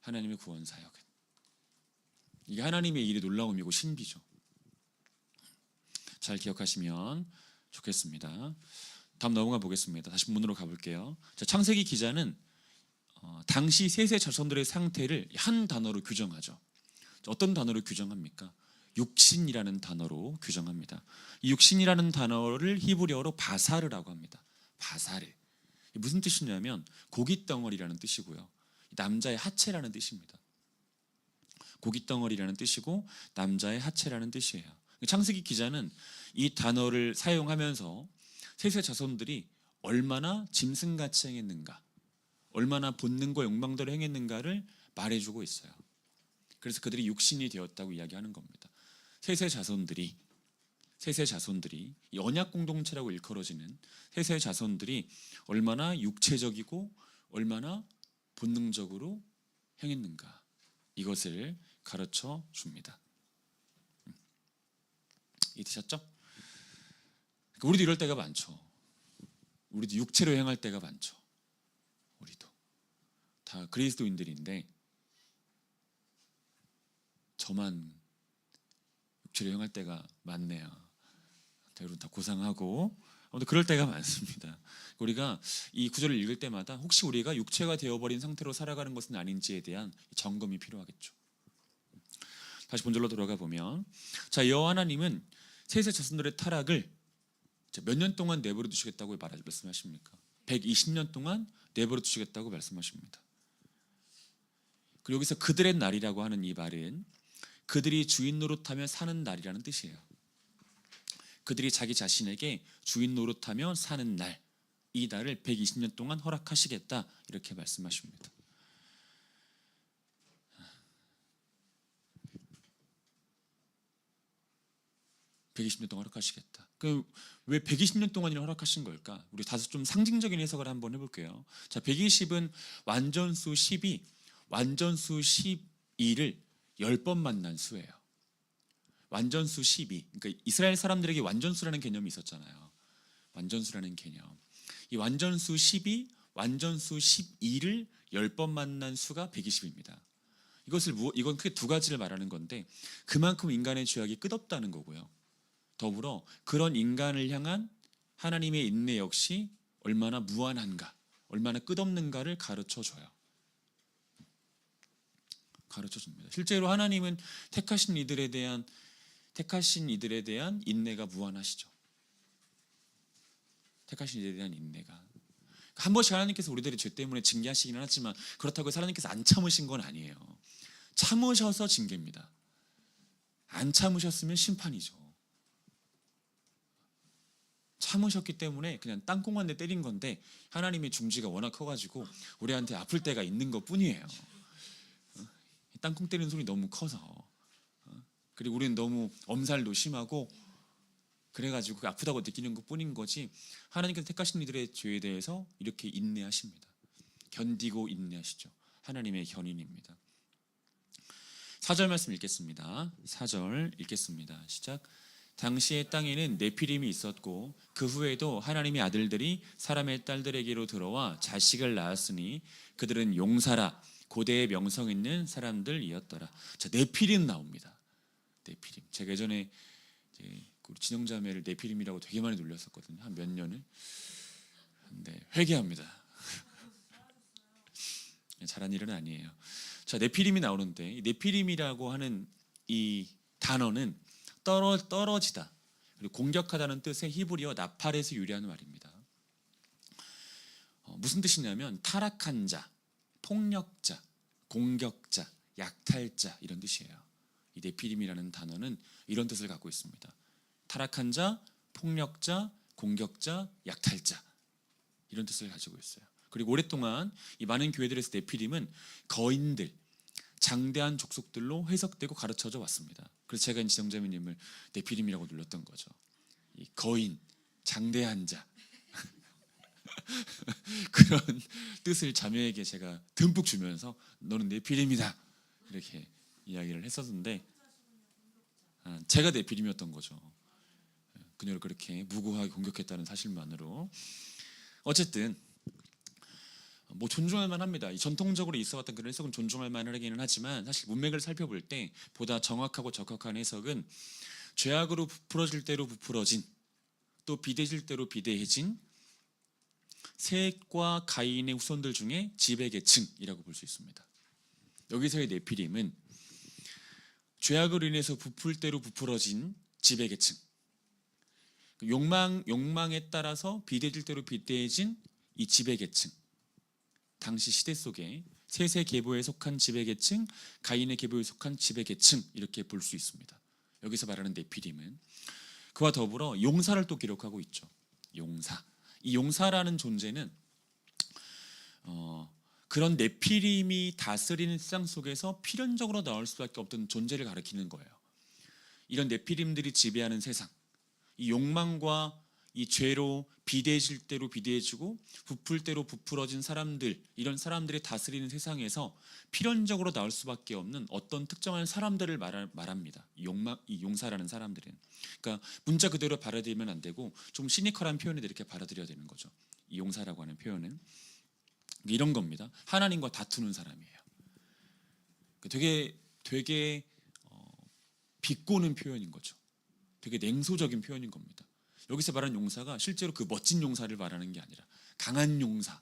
하나님의 구원사역은 이게 하나님의 일이 놀라움이고 신비죠. 잘 기억하시면 좋겠습니다. 다음 넘어가 보겠습니다. 다시 문으로 가볼게요. 자, 창세기 기자는 당시 셋의 자손들의 상태를 한 단어로 규정하죠. 어떤 단어로 규정합니까? 육신이라는 단어로 규정합니다. 이 육신이라는 단어를 히브리어로 바사르라고 합니다. 바사르. 무슨 뜻이냐면 고깃덩어리라는 뜻이고요. 남자의 하체라는 뜻입니다. 고깃덩어리라는 뜻이고 남자의 하체라는 뜻이에요. 창세기 기자는 이 단어를 사용하면서 셋의 자손들이 얼마나 짐승같이 행했는가, 얼마나 본능과 욕망대로 행했는가를 말해주고 있어요. 그래서 그들이 육신이 되었다고 이야기하는 겁니다. 셋의 자손들이 이 언약 공동체라고 일컬어지는 셋의 자손들이 얼마나 육체적이고 얼마나 본능적으로 행했는가, 이것을 가르쳐 줍니다. 이해되셨죠? 우리도 이럴 때가 많죠. 우리도 육체로 행할 때가 많죠. 우리도 다 그리스도인들인데 저만 육체로 행할 때가 많네요. 여러분 다 고상하고 아무튼 그럴 때가 많습니다. 우리가 이 구절을 읽을 때마다 혹시 우리가 육체가 되어버린 상태로 살아가는 것은 아닌지에 대한 점검이 필요하겠죠. 다시 본절로 돌아가 보면, 자, 여호와 하나님은 셋의 자손들의 타락을 몇 년 동안 내버려 두시겠다고 말씀하십니까? 120년 동안 내버려 두시겠다고 말씀하십니다. 그리고 여기서 그들의 날이라고 하는 이 말은 그들이 주인 노릇하며 사는 날이라는 뜻이에요. 그들이 자기 자신에게 주인 노릇하며 사는 날, 이 날을 120년 동안 허락하시겠다, 이렇게 말씀하십니다. (120년) 동안 허락하시겠다. 그럼 왜 120년 동안이나 허락하신 걸까? 우리 다소 좀 상징적인 해석을 한번 해볼게요. 자, 120은 완전수 10이 완전수 12를 10번 만난 수예요. 완전수 12. 그러니까 이스라엘 사람들에게 완전수라는 개념이 있었잖아요. 완전수라는 개념. 이 완전수 10이 완전수 12를 10번 만난 수가 120입니다. 이건 크게 두 가지를 말하는 건데, 그만큼 인간의 죄악이 끝없다는 거고요. 더불어 그런 인간을 향한 하나님의 인내 역시 얼마나 무한한가, 얼마나 끝없는가를 가르쳐줘요. 가르쳐줍니다. 실제로 하나님은 택하신 이들에 대한 인내가 무한하시죠. 택하신 이들에 대한 인내가. 한 번씩 하나님께서 우리들의 죄 때문에 징계하시기는 하지만 그렇다고 해서 하나님께서 안 참으신 건 아니에요. 참으셔서 징계입니다. 안 참으셨으면 심판이죠. 참으셨기 때문에 그냥 땅콩 한 대 때린 건데, 하나님의 중지가 워낙 커가지고 우리한테 아플 때가 있는 것 뿐이에요. 땅콩 때리는 소리 너무 커서. 그리고 우리는 너무 엄살도 심하고 그래가지고 아프다고 느끼는 것 뿐인 거지, 하나님께서 택하신 이들의 죄에 대해서 이렇게 인내하십니다. 견디고 인내하시죠. 하나님의 견인입니다. 4절 말씀 읽겠습니다. 4절 읽겠습니다. 시작. 당시의 땅에는 네피림이 있었고 그 후에도 하나님의 아들들이 사람의 딸들에게로 들어와 자식을 낳았으니 그들은 용사라 고대의 명성 있는 사람들이었더라. 자, 네피림 나옵니다. 네피림. 제가 예전에 우리 진영자매를 네피림이라고 되게 많이 놀렸었거든요. 한 몇 년을. 근데 회개합니다. 잘한 일은 아니에요. 자, 네피림이 나오는데, 이 네피림이라고 하는 이 단어는 떨어지다, 그리고 공격하다는 뜻의 히브리어 나팔에서 유래하는 말입니다. 무슨 뜻이냐면 타락한 자, 폭력자, 공격자, 약탈자, 이런 뜻이에요. 이 네피림이라는 단어는 이런 뜻을 갖고 있습니다. 타락한 자, 폭력자, 공격자, 약탈자, 이런 뜻을 가지고 있어요. 그리고 오랫동안 이 많은 교회들에서 네피림은 거인들, 장대한 족속들로 해석되고 가르쳐져 왔습니다. 그래서 제가 지정자매님을 네피림이라고 눌렀던 거죠. 이 거인, 장대한 자 그런 뜻을 자매에게 제가 듬뿍 주면서 너는 네피림이다, 이렇게 이야기를 했었는데, 제가 네피림이었던 거죠. 그녀를 그렇게 무고하게 공격했다는 사실만으로. 어쨌든 뭐 존중할 만합니다. 이 전통적으로 있어왔던 그런 해석은 존중할 만하기는 하지만, 사실 문맥을 살펴볼 때 보다 정확하고 적합한 해석은 죄악으로 부풀어질 대로 부풀어진, 또 비대해질 대로 비대해진 셋과 가인의 후손들 중에 지배계층이라고 볼 수 있습니다. 여기서의 네피림은 죄악으로 인해서 부풀 대로 부풀어진 지배계층, 욕망에 따라서 비대해질 대로 비대해진 이 지배계층, 당시 시대 속에 셋의 계보에 속한 지배계층, 가인의 계보에 속한 지배계층 이렇게 볼 수 있습니다. 여기서 말하는 네피림은 그와 더불어 용사를 또 기록하고 있죠. 용사. 이 용사라는 존재는 그런 네피림이 다스리는 세상 속에서 필연적으로 나올 수밖에 없던 존재를 가리키는 거예요. 이런 네피림들이 지배하는 세상, 이 욕망과 이 죄로 비대해질 대로 비대해지고 부풀 대로 부풀어진 사람들, 이런 사람들이 다스리는 세상에서 필연적으로 나올 수밖에 없는 어떤 특정한 사람들을 말합니다. 이 용사라는 사람들은. 그러니까 문자 그대로 받아들이면 안 되고 좀 시니컬한 표현을 이렇게 받아들여야 되는 거죠. 이 용사라고 하는 표현은 이런 겁니다. 하나님과 다투는 사람이에요. 되게 비꼬는 표현인 거죠. 되게 냉소적인 표현인 겁니다. 여기서 말하는 용사가 실제로 그 멋진 용사를 말하는 게 아니라 강한 용사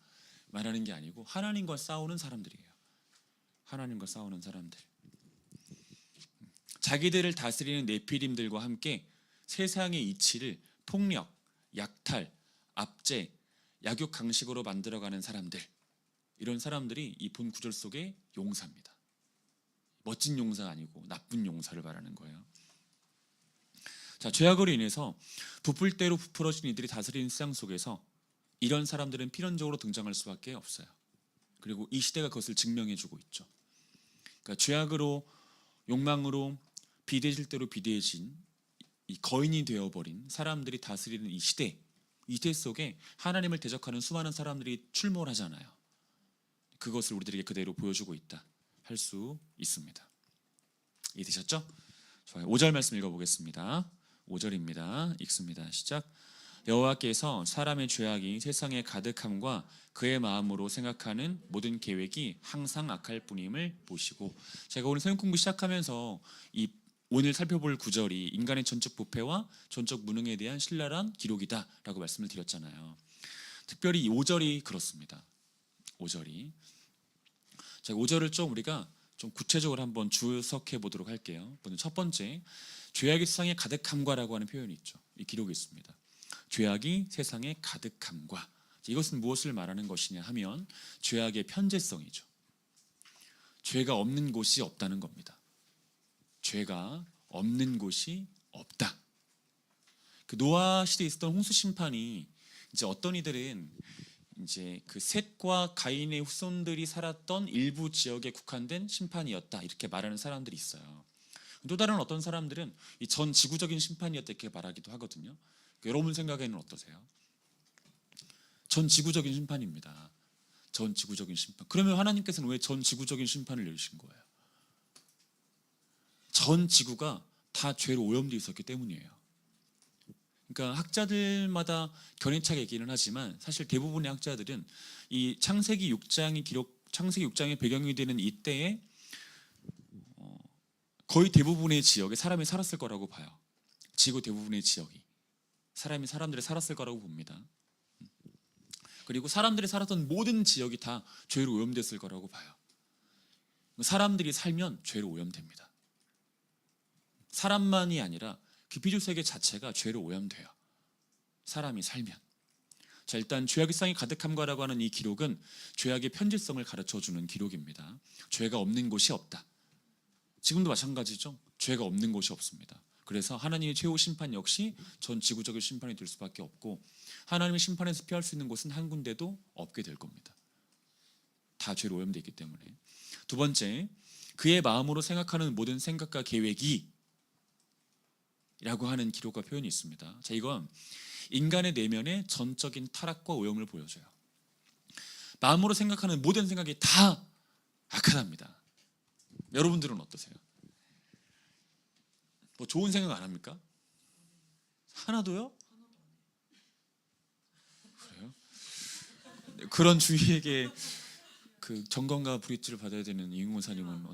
말하는 게 아니고 하나님과 싸우는 사람들이에요. 하나님과 싸우는 사람들. 자기들을 다스리는 네피림들과 함께 세상의 이치를 폭력, 약탈, 압제, 약육 강식으로 만들어가는 사람들. 이런 사람들이 이 본 구절 속의 용사입니다. 멋진 용사가 아니고 나쁜 용사를 말하는 거예요. 자, 죄악으로 인해서 부풀 대로 부풀어진 이들이 다스리는 세상 속에서 이런 사람들은 필연적으로 등장할 수밖에 없어요. 그리고 이 시대가 그것을 증명해주고 있죠. 그러니까 죄악으로 욕망으로 비대해질 대로 비대해진 이 거인이 되어버린 사람들이 다스리는 이 시대 속에 하나님을 대적하는 수많은 사람들이 출몰하잖아요. 그것을 우리들에게 그대로 보여주고 있다 할 수 있습니다. 이해되셨죠? 좋아요. 5절 말씀 읽어보겠습니다. 5절입니다. 읽습니다. 시작. 여호와께서 사람의 죄악이 세상에 가득함과 그의 마음으로 생각하는 모든 계획이 항상 악할 뿐임을 보시고. 제가 오늘 성경 공부 시작하면서 오늘 살펴볼 구절이 인간의 전적 부패와 전적 무능에 대한 신랄한 기록이다라고 말씀을 드렸잖아요. 특별히 이 5절이 그렇습니다. 5절이. 자, 5절을 우리가 좀 구체적으로 한번 주석해 보도록 할게요. 먼저 첫 번째, 죄악이 세상에 가득함과라고 하는 표현이 있죠. 이 기록이 있습니다. 죄악이 세상에 가득함과. 이것은 무엇을 말하는 것이냐 하면 죄악의 편재성이죠. 죄가 없는 곳이 없다는 겁니다. 죄가 없는 곳이 없다. 그 노아 시대에 있었던 홍수 심판이 이제 어떤 이들은 이제 그 셋과 가인의 후손들이 살았던 일부 지역에 국한된 심판이었다 이렇게 말하는 사람들이 있어요. 또 다른 어떤 사람들은 이 전 지구적인 심판이었다 이렇게 말하기도 하거든요. 여러분 생각에는 어떠세요? 전 지구적인 심판입니다. 전 지구적인 심판. 그러면 하나님께서는 왜 전 지구적인 심판을 내리신 거예요? 전 지구가 다 죄로 오염되어 있었기 때문이에요. 그러니까 학자들마다 견해차게 얘기는 하지만 사실 대부분의 학자들은 이 창세기 6장의 배경이 되는 이때에 거의 대부분의 지역에 사람이 살았을 거라고 봐요. 지구 대부분의 지역이 사람들이 살았을 거라고 봅니다. 그리고 사람들이 살았던 모든 지역이 다 죄로 오염됐을 거라고 봐요. 사람들이 살면 죄로 오염됩니다. 사람만이 아니라 그 피조 세계 자체가 죄로 오염돼요. 사람이 살면. 자, 일단 죄악의 세상이 가득함과라고 하는 이 기록은 죄악의 편재성을 가르쳐주는 기록입니다. 죄가 없는 곳이 없다. 지금도 마찬가지죠. 죄가 없는 곳이 없습니다. 그래서 하나님의 최후 심판 역시 전 지구적인 심판이 될 수밖에 없고 하나님의 심판에서 피할 수 있는 곳은 한 군데도 없게 될 겁니다. 다 죄로 오염되어 있기 때문에. 두 번째, 그의 마음으로 생각하는 모든 생각과 계획이 라고 하는 기록과 표현이 있습니다. 자, 이건 인간의 내면의 전적인 타락과 오염을 보여줘요. 마음으로 생각하는 모든 생각이 다 악하답니다. 여러분들은 어떠세요? 뭐 좋은 생각 안 합니까? 하나도요? 그래요? 그런 주위에게 그 점검과 브릿지를 받아야 되는 이윤 권사님은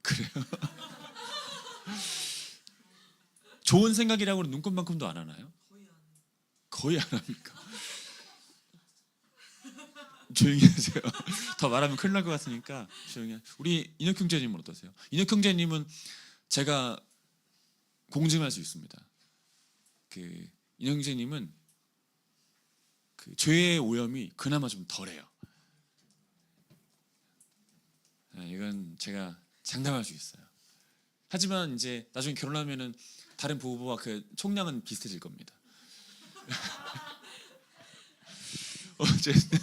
그래요? 좋은 생각이라고는 눈곱만큼도 안 하나요? 거의 안 합니까? 조용히 하세요. 더 말하면 큰일 날 것 같으니까 조용히 하세요. 우리 인혁 형제님은 어떠세요? 인혁 형제님은 제가 공증할 수 있습니다. 그 인혁 형제님은 그 죄의 오염이 그나마 좀 덜해요. 이건 제가 장담할 수 있어요. 하지만 이제 나중에 결혼하면은 다른 부부와 그 총량은 비슷해질 겁니다. 어쨌든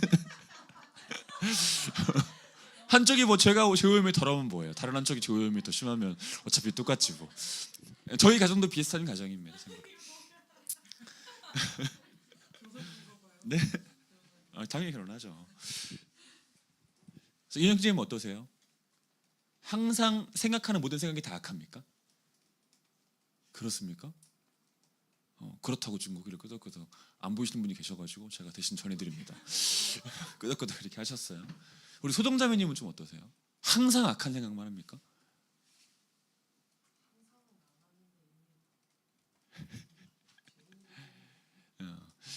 한쪽이 뭐 죄가 죄오염이 덜하면 뭐예요? 다른 한쪽이 죄오염이 더 심하면 어차피 똑같지 뭐. 저희 가정도 비슷한 가정입니다. 네, 당연히 결혼하죠. 이영진님 어떠세요? 항상 생각하는 모든 생각이 다 악합니까? 그렇습니까? 그렇다고 지금 고개를 끄덕끄덕 안 보이시는 분이 계셔가지고 제가 대신 전해드립니다. 끄덕끄덕 이렇게 하셨어요. 우리 소정자매님은 좀 어떠세요? 항상 악한 생각만 합니까?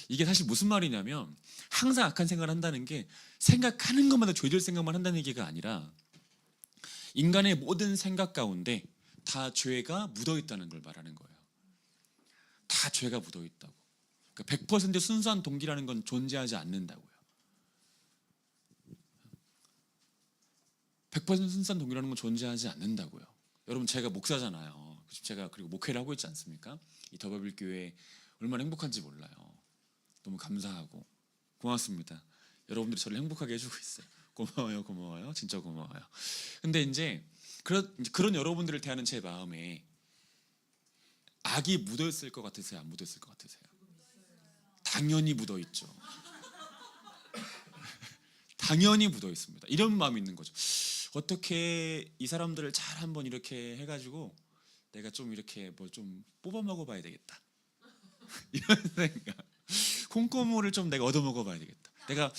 이게 사실 무슨 말이냐면 항상 악한 생각을 한다는 게 생각하는 것마다 죄될 생각만 한다는 얘기가 아니라 인간의 모든 생각 가운데 다 죄가 묻어있다는 걸 말하는 거예요. 다 죄가 묻어있다고. 그러니까 100% 순수한 동기라는 건 존재하지 않는다고요. 100% 순수한 동기라는 건 존재하지 않는다고요. 여러분 제가 목사잖아요. 제가 그리고 목회를 하고 있지 않습니까? 이 더바빌 교회 얼마나 행복한지 몰라요. 너무 감사하고 고맙습니다. 여러분들이 저를 행복하게 해주고 있어요. 고마워요. 진짜 고마워요. 근데 이제 그런 여러분들을 대하는 제 마음에 악이 묻어있을 것 같으세요? 안 묻어있을 것 같으세요? 당연히 묻어있죠. 당연히 묻어있습니다. 이런 마음이 있는 거죠. 어떻게 이 사람들을 잘 한번 이렇게 해가지고 내가 좀 이렇게 뭐 좀 뽑아 먹어봐야 되겠다. 이런 생각. 콩고물을 좀 내가 얻어 먹어봐야 되겠다. 내가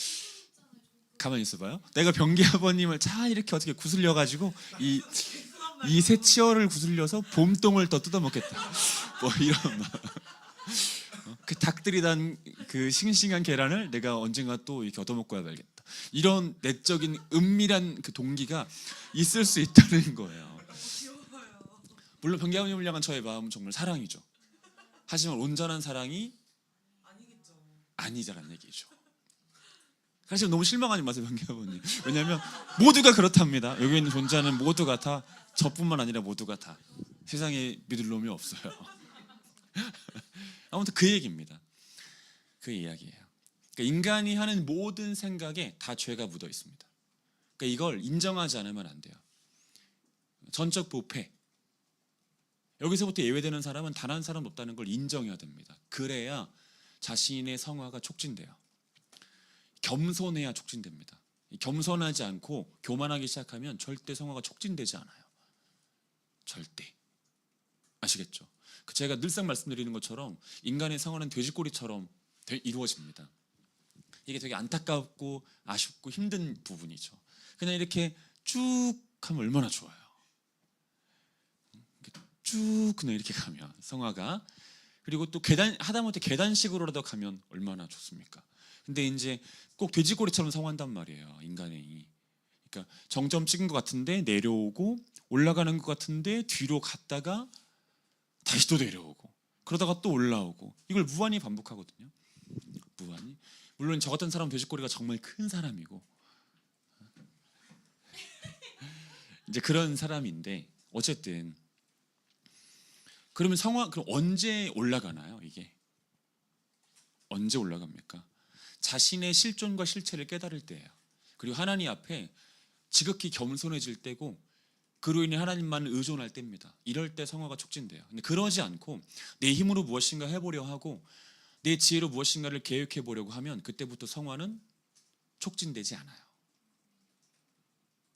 가만히 있어봐요. 내가 병기 아버님을 잘 이렇게 어떻게 구슬려가지고 이 새치어를 구슬려서 봄동을 더 뜯어먹겠다. 뭐 이런 그 닭들이 단 그 싱싱한 계란을 내가 언젠가 또 이렇게 얻어먹고 말겠다. 이런 내적인 은밀한 그 동기가 있을 수 있다는 거예요. 물론 병기 아버님을 향한 저의 마음은 정말 사랑이죠. 하지만 온전한 사랑이 아니자라는 얘기죠. 사실 너무 실망하지 마세요, 병기 아버님. 왜냐하면 모두가 그렇답니다. 여기 있는 존재하는 모두가 다 저뿐만 아니라 모두가 다 세상에 믿을 놈이 없어요. 아무튼 그 얘기입니다. 그 이야기예요. 그러니까 인간이 하는 모든 생각에 다 죄가 묻어 있습니다. 그러니까 이걸 인정하지 않으면 안 돼요. 전적 부패. 여기서부터 예외되는 사람은 단 한 사람 없다는 걸 인정해야 됩니다. 그래야 자신의 성화가 촉진돼요. 겸손해야 촉진됩니다. 겸손하지 않고 교만하기 시작하면 절대 성화가 촉진되지 않아요. 절대. 아시겠죠? 제가 늘상 말씀드리는 것처럼 인간의 성화는 돼지꼬리처럼 이루어집니다. 이게 되게 안타깝고 아쉽고 힘든 부분이죠. 그냥 이렇게 쭉 하면 얼마나 좋아요. 쭉 그냥 이렇게 가면 성화가, 그리고 또 계단 하다못해 계단식으로라도 가면 얼마나 좋습니까? 근데 이제 꼭 돼지꼬리처럼 성한단 말이에요, 인간이. 그러니까 정점 찍은 것 같은데 내려오고, 올라가는 것 같은데 뒤로 갔다가 다시 또 내려오고, 그러다가 또 올라오고, 이걸 무한히 반복하거든요. 무한히. 물론 저 같은 사람은 돼지꼬리가 정말 큰 사람이고 이제 그런 사람인데, 어쨌든 그러면 그럼 언제 올라가나요? 이게 언제 올라갑니까? 자신의 실존과 실체를 깨달을 때예요. 그리고 하나님 앞에 지극히 겸손해질 때고, 그로 인해 하나님만 의존할 때입니다. 이럴 때 성화가 촉진돼요. 근데 그러지 않고 내 힘으로 무엇인가 해보려 하고 내 지혜로 무엇인가를 계획해 보려고 하면 그때부터 성화는 촉진되지 않아요.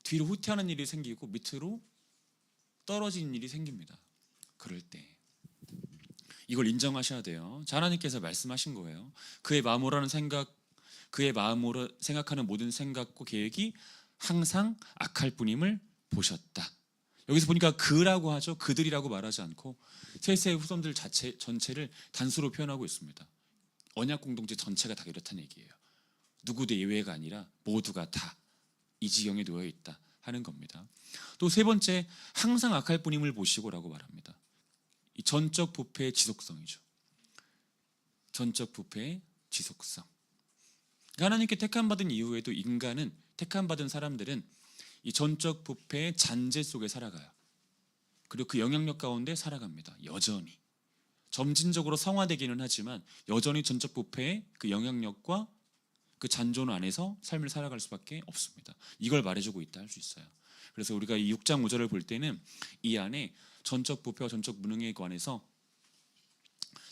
뒤로 후퇴하는 일이 생기고 밑으로 떨어지는 일이 생깁니다. 그럴 때 이걸 인정하셔야 돼요. 하나님께서 말씀하신 거예요. 그의 마음으로 생각하는 모든 생각과 계획이 항상 악할 뿐임을 보셨다. 여기서 보니까 그라고 하죠. 그들이라고 말하지 않고 셋의 후손들 전체를 단수로 표현하고 있습니다. 언약 공동체 전체가 다 이렇다는 얘기예요. 누구도 예외가 아니라 모두가 다 이 지경에 놓여 있다 하는 겁니다. 또 세 번째, 항상 악할 뿐임을 보시고라고 말합니다. 이 전적 부패의 지속성이죠. 전적 부패의 지속성. 하나님께 택함받은 이후에도 택함받은 사람들은 이 전적 부패의 잔재 속에 살아가요. 그리고 그 영향력 가운데 살아갑니다. 여전히. 점진적으로 성화되기는 하지만 여전히 전적 부패의 그 영향력과 그 잔존 안에서 삶을 살아갈 수밖에 없습니다. 이걸 말해주고 있다 할 수 있어요. 그래서 우리가 이 6장 5절을 볼 때는 이 안에 전적 부패와 전적 무능에 관해서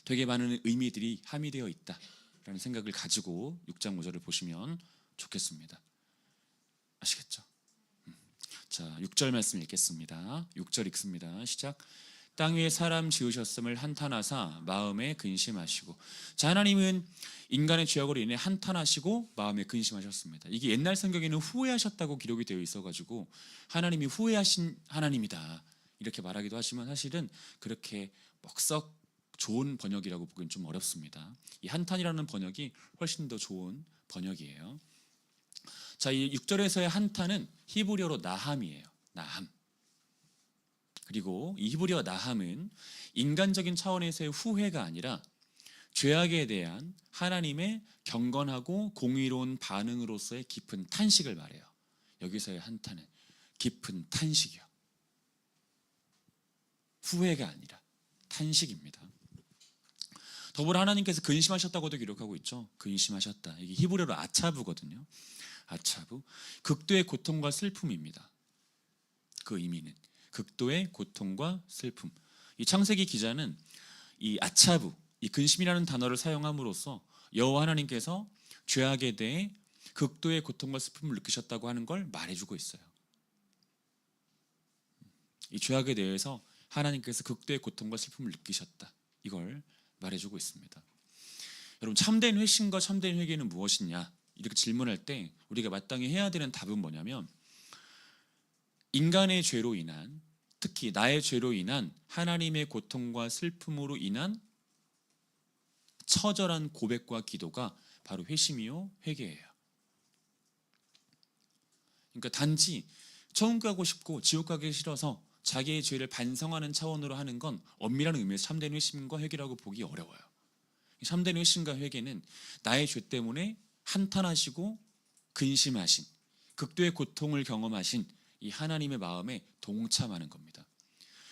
되게 많은 의미들이 함유되어 있다라는 생각을 가지고 6장 5절을 보시면 좋겠습니다. 아시겠죠? 자, 6절 말씀 읽겠습니다. 6절 읽습니다. 시작. 땅 위에 사람 지으셨음을 한탄하사 마음에 근심하시고. 자, 하나님은 인간의 죄악으로 인해 한탄하시고 마음에 근심하셨습니다. 이게 옛날 성경에는 후회하셨다고 기록이 되어 있어가지고 하나님이 후회하신 하나님이다 이렇게 말하기도 하지만 사실은 그렇게 먹썩 좋은 번역이라고 보기엔 좀 어렵습니다. 이 한탄이라는 번역이 훨씬 더 좋은 번역이에요. 자, 이 6절에서의 한탄은 히브리어로 나함이에요. 나함. 그리고 이 히브리어 나함은 인간적인 차원에서의 후회가 아니라 죄악에 대한 하나님의 경건하고 공의로운 반응으로서의 깊은 탄식을 말해요. 여기서의 한탄은 깊은 탄식이요. 후회가 아니라 탄식입니다. 더불어 하나님께서 근심하셨다고도 기록하고 있죠. 근심하셨다. 이게 히브리어로 아차부거든요. 아차부. 극도의 고통과 슬픔입니다. 그 의미는 극도의 고통과 슬픔. 이 창세기 기자는 이 아차부, 이 근심이라는 단어를 사용함으로써 여호와 하나님께서 죄악에 대해 극도의 고통과 슬픔을 느끼셨다고 하는 걸 말해주고 있어요. 이 죄악에 대해서 하나님께서 극도의 고통과 슬픔을 느끼셨다. 이걸 말해주고 있습니다. 여러분, 참된 회심과 참된 회개는 무엇이냐? 이렇게 질문할 때 우리가 마땅히 해야 되는 답은 뭐냐면 인간의 죄로 인한, 특히 나의 죄로 인한 하나님의 고통과 슬픔으로 인한 처절한 고백과 기도가 바로 회심이요 회개예요. 그러니까 단지 천국 가고 싶고 지옥 가기 싫어서 자기의 죄를 반성하는 차원으로 하는 건 엄밀한 의미에서 참된 회심과 회개라고 보기 어려워요. 참된 회심과 회개는 나의 죄 때문에 한탄하시고 근심하신, 극도의 고통을 경험하신 이 하나님의 마음에 동참하는 겁니다.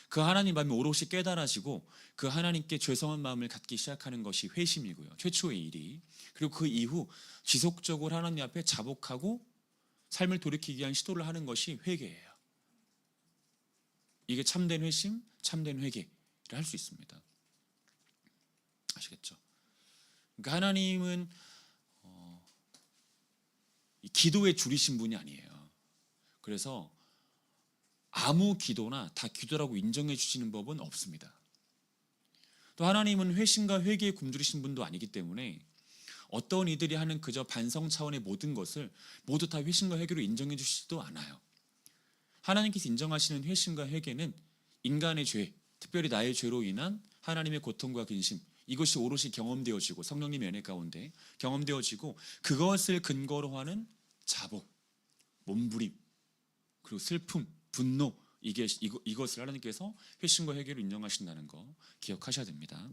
그 하나님 마음이 오롯이 깨달아지고 그 하나님께 죄송한 마음을 갖기 시작하는 것이 회심이고요. 최초의 일이. 그리고 그 이후 지속적으로 하나님 앞에 자복하고 삶을 돌이키기 위한 시도를 하는 것이 회개예요. 이게 참된 회심, 참된 회개를 할 수 있습니다. 아시겠죠? 그러니까 하나님은 기도에 줄이신 분이 아니에요. 그래서 아무 기도나 다 기도라고 인정해 주시는 법은 없습니다. 또 하나님은 회심과 회개에 굶주리신 분도 아니기 때문에 어떤 이들이 하는 그저 반성 차원의 모든 것을 모두 다 회심과 회개로 인정해 주시지도 않아요. 하나님께서 인정하시는 회심과 회개는 인간의 죄, 특별히 나의 죄로 인한 하나님의 고통과 근심, 이것이 오롯이 경험되어지고 성령님의 은혜 가운데 경험되어지고 그것을 근거로 하는 자복, 몸부림, 그리고 슬픔, 분노, 이것을 하나님께서 회심과 회개로 인정하신다는 거 기억하셔야 됩니다.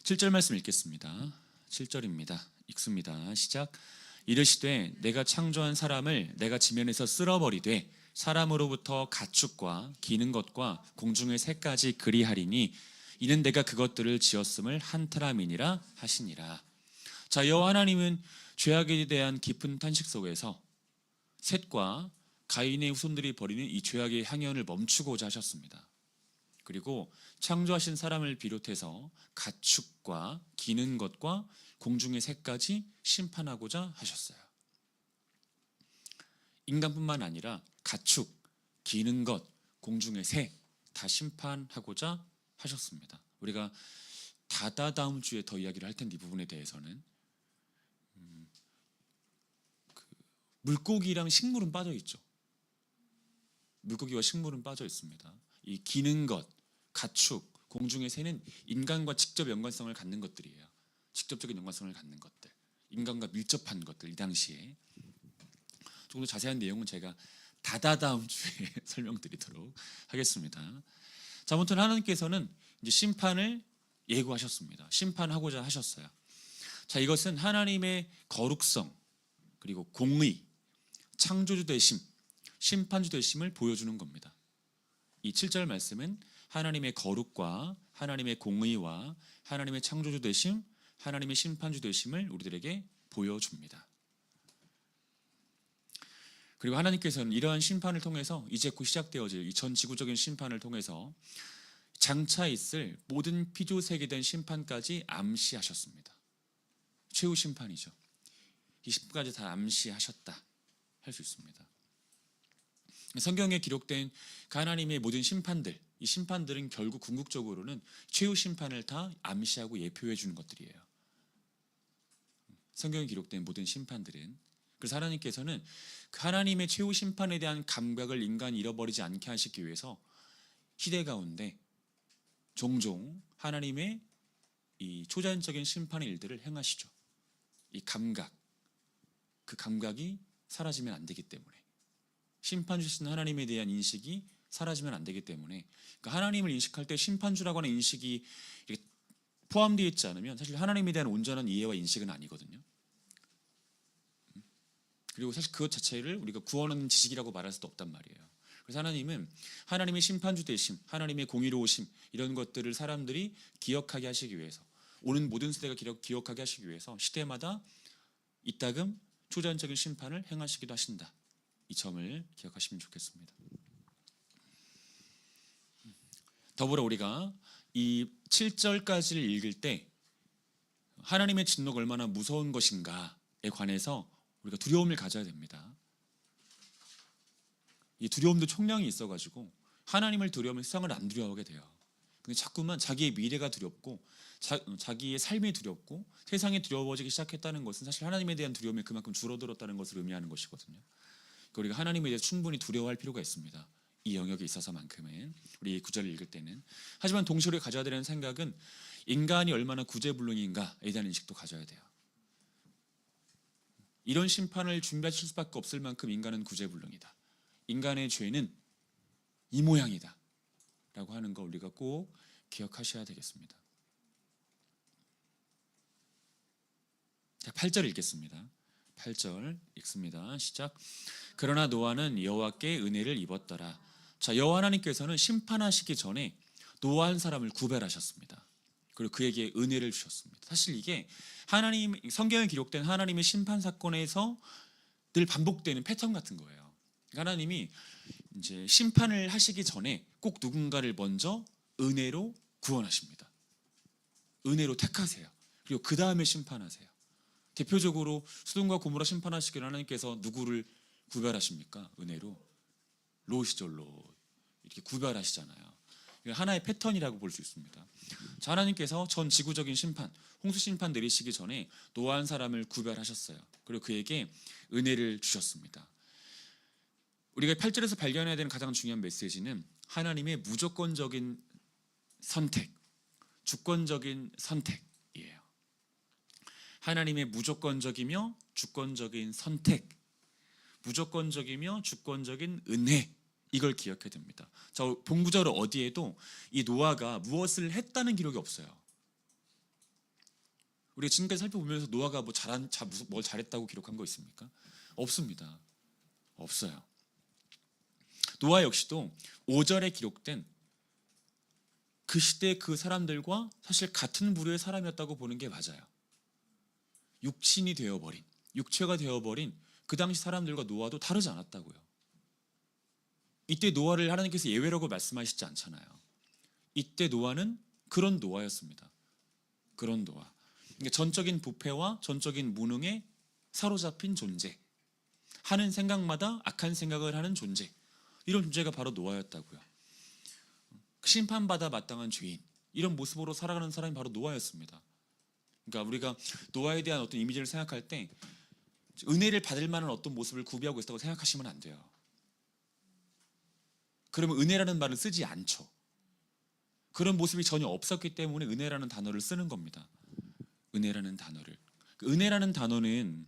7절 말씀 읽겠습니다. 7절입니다. 읽습니다. 시작. 이르시되 내가 창조한 사람을 내가 지면에서 쓸어버리되 사람으로부터 가축과 기는 것과 공중의 새까지 그리하리니 이는 내가 그것들을 지었음을 한타람이니라 하시니라. 자, 여호와 하나님은 죄악에 대한 깊은 탄식 속에서 셋과 가인의 후손들이 벌이는 이 죄악의 향연을 멈추고자 하셨습니다. 그리고 창조하신 사람을 비롯해서 가축과 기는 것과 공중의 새까지 심판하고자 하셨어요. 인간뿐만 아니라 가축, 기는 것, 공중의 새 다 심판하고자 하셨습니다. 우리가 다다음 주에 더 이야기를 할 텐데 이 부분에 대해서는 물고기랑 식물은 빠져 있죠. 물고기와 식물은 빠져 있습니다. 이 기는 것, 가축, 공중의 새는 인간과 직접 연관성을 갖는 것들이에요. 직접적인 연관성을 갖는 것들, 인간과 밀접한 것들. 이 당시에 조금 더 자세한 내용은 제가 다다음 주에 설명드리도록 하겠습니다. 자, 아무튼 하나님께서는 이제 심판을 예고하셨습니다. 심판하고자 하셨어요. 자, 이것은 하나님의 거룩성, 그리고 공의, 창조주 되심, 심판주 되심을 보여주는 겁니다. 이 7절 말씀은 하나님의 거룩과 하나님의 공의와 하나님의 창조주 되심, 하나님의 심판주 되심을 우리들에게 보여줍니다. 그리고 하나님께서는 이러한 심판을 통해서 이제 곧 시작되어질 이 전 지구적인 심판을 통해서 장차 있을 모든 피조세계된 심판까지 암시하셨습니다. 최후 심판이죠. 이 심판까지 다 암시하셨다 할 수 있습니다. 성경에 기록된 하나님의 모든 심판들, 이 심판들은 결국 궁극적으로는 최후 심판을 다 암시하고 예표해 주는 것들이에요. 성경에 기록된 모든 심판들은. 그래서 하나님께서는 그 하나님의 최후 심판에 대한 감각을 인간이 잃어버리지 않게 하시기 위해서 시대 가운데 종종 하나님의 이 초자연적인 심판의 일들을 행하시죠. 이 감각, 그 감각이 사라지면 안 되기 때문에, 심판 주신 하나님에 대한 인식이 사라지면 안 되기 때문에, 그러니까 하나님을 인식할 때 심판주라고 하는 인식이 포함되어 있지 않으면 사실 하나님에 대한 온전한 이해와 인식은 아니거든요. 그리고 사실 그것 자체를 우리가 구원하는 지식이라고 말할 수도 없단 말이에요. 그래서 하나님은 하나님의 심판주 되심, 하나님의 공의로우심, 이런 것들을 사람들이 기억하게 하시기 위해서, 오는 모든 세대가 기억하게 하시기 위해서 시대마다 이따금 초자연적인 심판을 행하시기도 하신다. 이 점을 기억하시면 좋겠습니다. 더불어 우리가 이 7절까지를 읽을 때 하나님의 진노가 얼마나 무서운 것인가에 관해서 우리가 두려움을 가져야 됩니다. 이 두려움도 총량이 있어가지고 하나님을 두려우면 세상을 안 두려워하게 돼요. 근데 자꾸만 자기의 미래가 두렵고 자기의 삶이 두렵고 세상이 두려워지기 시작했다는 것은 사실 하나님에 대한 두려움이 그만큼 줄어들었다는 것을 의미하는 것이거든요. 그러니까 우리가 하나님에 대해 충분히 두려워할 필요가 있습니다. 이 영역에 있어서만큼은, 우리 이 구절을 읽을 때는. 하지만 동시에 우리가 가져야 되는 생각은 인간이 얼마나 구제불능인가에 대한 인식도 가져야 돼요. 이런 심판을 준비하실 수밖에 없을 만큼 인간은 구제불능이다. 인간의 죄는 이 모양이다 라고 하는 거 우리가 꼭 기억하셔야 되겠습니다. 자, 8절 읽겠습니다. 8절 읽습니다. 시작. 그러나 노아는 여호와께 은혜를 입었더라. 자, 여호와 하나님께서는 심판하시기 전에 노아 한 사람을 구별하셨습니다. 그리고 그에게 은혜를 주셨습니다. 사실 이게 하나님, 성경에 기록된 하나님의 심판 사건에서 늘 반복되는 패턴 같은 거예요. 하나님이 이제 심판을 하시기 전에 꼭 누군가를 먼저 은혜로 구원하십니다. 은혜로 택하세요. 그리고 그 다음에 심판하세요. 대표적으로 소돔과 고모라 심판하시기 전에 하나님께서 누구를 구별하십니까? 은혜로 롯이죠. 롯. 이렇게 구별하시잖아요. 하나의 패턴이라고 볼 수 있습니다. 자, 하나님께서 전 지구적인 심판, 홍수 심판 내리시기 전에 노아 한 사람을 구별하셨어요. 그리고 그에게 은혜를 주셨습니다. 우리가 8절에서 발견해야 되는 가장 중요한 메시지는 하나님의 무조건적인 선택, 주권적인 선택이에요. 하나님의 무조건적이며 주권적인 선택, 무조건적이며 주권적인 은혜, 이걸 기억해야 됩니다. 자, 본구절 어디에도 이 노아가 무엇을 했다는 기록이 없어요. 우리가 지금까지 살펴보면서 노아가 뭘 잘했다고 기록한 거 있습니까? 없습니다. 없어요. 노아 역시도 5절에 기록된 그 시대 그 사람들과 사실 같은 부류의 사람이었다고 보는 게 맞아요. 육신이 되어버린, 육체가 되어버린 그 당시 사람들과 노아도 다르지 않았다고요. 이때 노아를 하나님께서 예외라고 말씀하시지 않잖아요. 이때 노아는 그런 노아였습니다. 그런 노아. 그러니까 전적인 부패와 전적인 무능에 사로잡힌 존재, 하는 생각마다 악한 생각을 하는 존재, 이런 존재가 바로 노아였다고요. 심판받아 마땅한 죄인, 이런 모습으로 살아가는 사람이 바로 노아였습니다. 그러니까 우리가 노아에 대한 어떤 이미지를 생각할 때 은혜를 받을 만한 어떤 모습을 구비하고 있다고 생각하시면 안 돼요. 그러면 은혜라는 말을 쓰지 않죠. 그런 모습이 전혀 없었기 때문에 은혜라는 단어를 쓰는 겁니다. 은혜라는 단어를. 은혜라는 단어는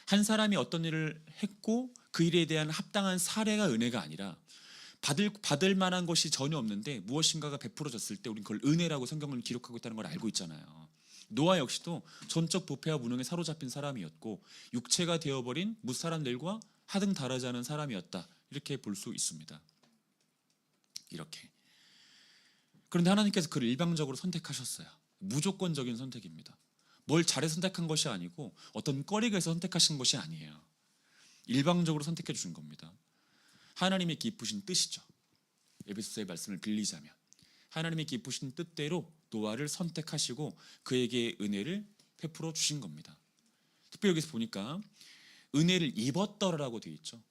한 사람이 어떤 일을 했고 그 일에 대한 합당한 사례가 은혜가 아니라 받을 만한 것이 전혀 없는데 무엇인가가 베풀어졌을 때 우리는 그걸 은혜라고 성경을 기록하고 있다는 걸 알고 있잖아요. 노아 역시도 전적 부패와 무능에 사로잡힌 사람이었고 육체가 되어버린 무사람들과 하등 다르지 않은 사람이었다. 이렇게 볼 수 있습니다. 이렇게. 그런데 하나님께서 그를 일방적으로 선택하셨어요. 무조건적인 선택입니다. 뭘 잘해서 선택한 것이 아니고 어떤 꺼리가 있어서 선택하신 것이 아니에요. 일방적으로 선택해 주신 겁니다. 하나님의 기쁘신 뜻이죠. 에베소서의 말씀을 빌리자면 하나님의 기쁘신 뜻대로 노아를 선택하시고 그에게 은혜를 베풀어 주신 겁니다. 특별히 여기서 보니까 은혜를 입었더라라고 되어 있죠.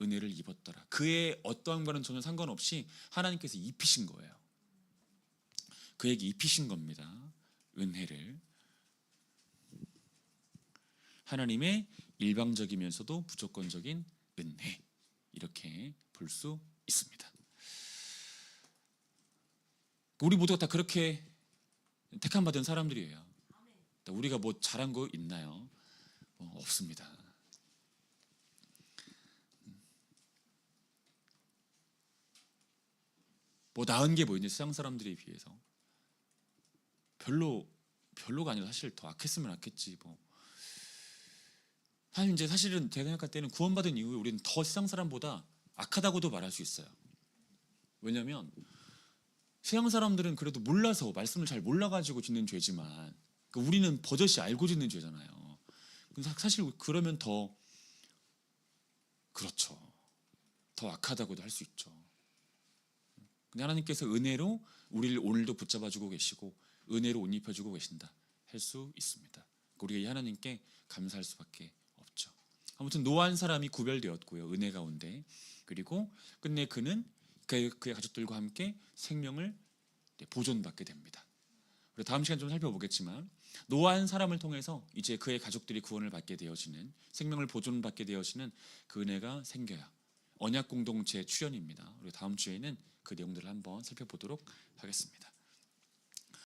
은혜를 입었더라. 그의 어떠한과는 전혀 상관없이 하나님께서 입히신 거예요. 그에게 입히신 겁니다. 은혜를. 하나님의 일방적이면서도 무조건적인 은혜, 이렇게 볼 수 있습니다. 우리 모두가 다 그렇게 택함 받은 사람들이에요. 우리가 뭐 잘한 거 있나요? 없습니다. 뭐 나은 게 뭐 있는지 세상 사람들에 비해서 별로가 아니라 사실 더 악했으면 악했지 뭐. 사실은 제가 생각할 때는 구원받은 이후에 우리는 더 세상 사람보다 악하다고도 말할 수 있어요. 왜냐하면 세상 사람들은 그래도 몰라서 말씀을 잘 몰라가지고 짓는 죄지만 우리는 버젓이 알고 짓는 죄잖아요. 사실 그러면 더 그렇죠. 더 악하다고도 할 수 있죠. 근데 하나님께서 은혜로 우리를 오늘도 붙잡아주고 계시고 은혜로 옷 입혀주고 계신다 할 수 있습니다. 우리가 이 하나님께 감사할 수밖에 없죠. 아무튼 노한 사람이 구별되었고요. 은혜 가운데. 그리고 끝내 그는 그의 가족들과 함께 생명을 보존받게 됩니다. 우리 다음 시간 좀 살펴보겠지만 노한 사람을 통해서 이제 그의 가족들이 구원을 받게 되어지는 생명을 보존받게 되어지는 그 은혜가 생겨요. 언약 공동체 출현입니다. 우리 다음 주에는 그 내용들을 한번 살펴보도록 하겠습니다.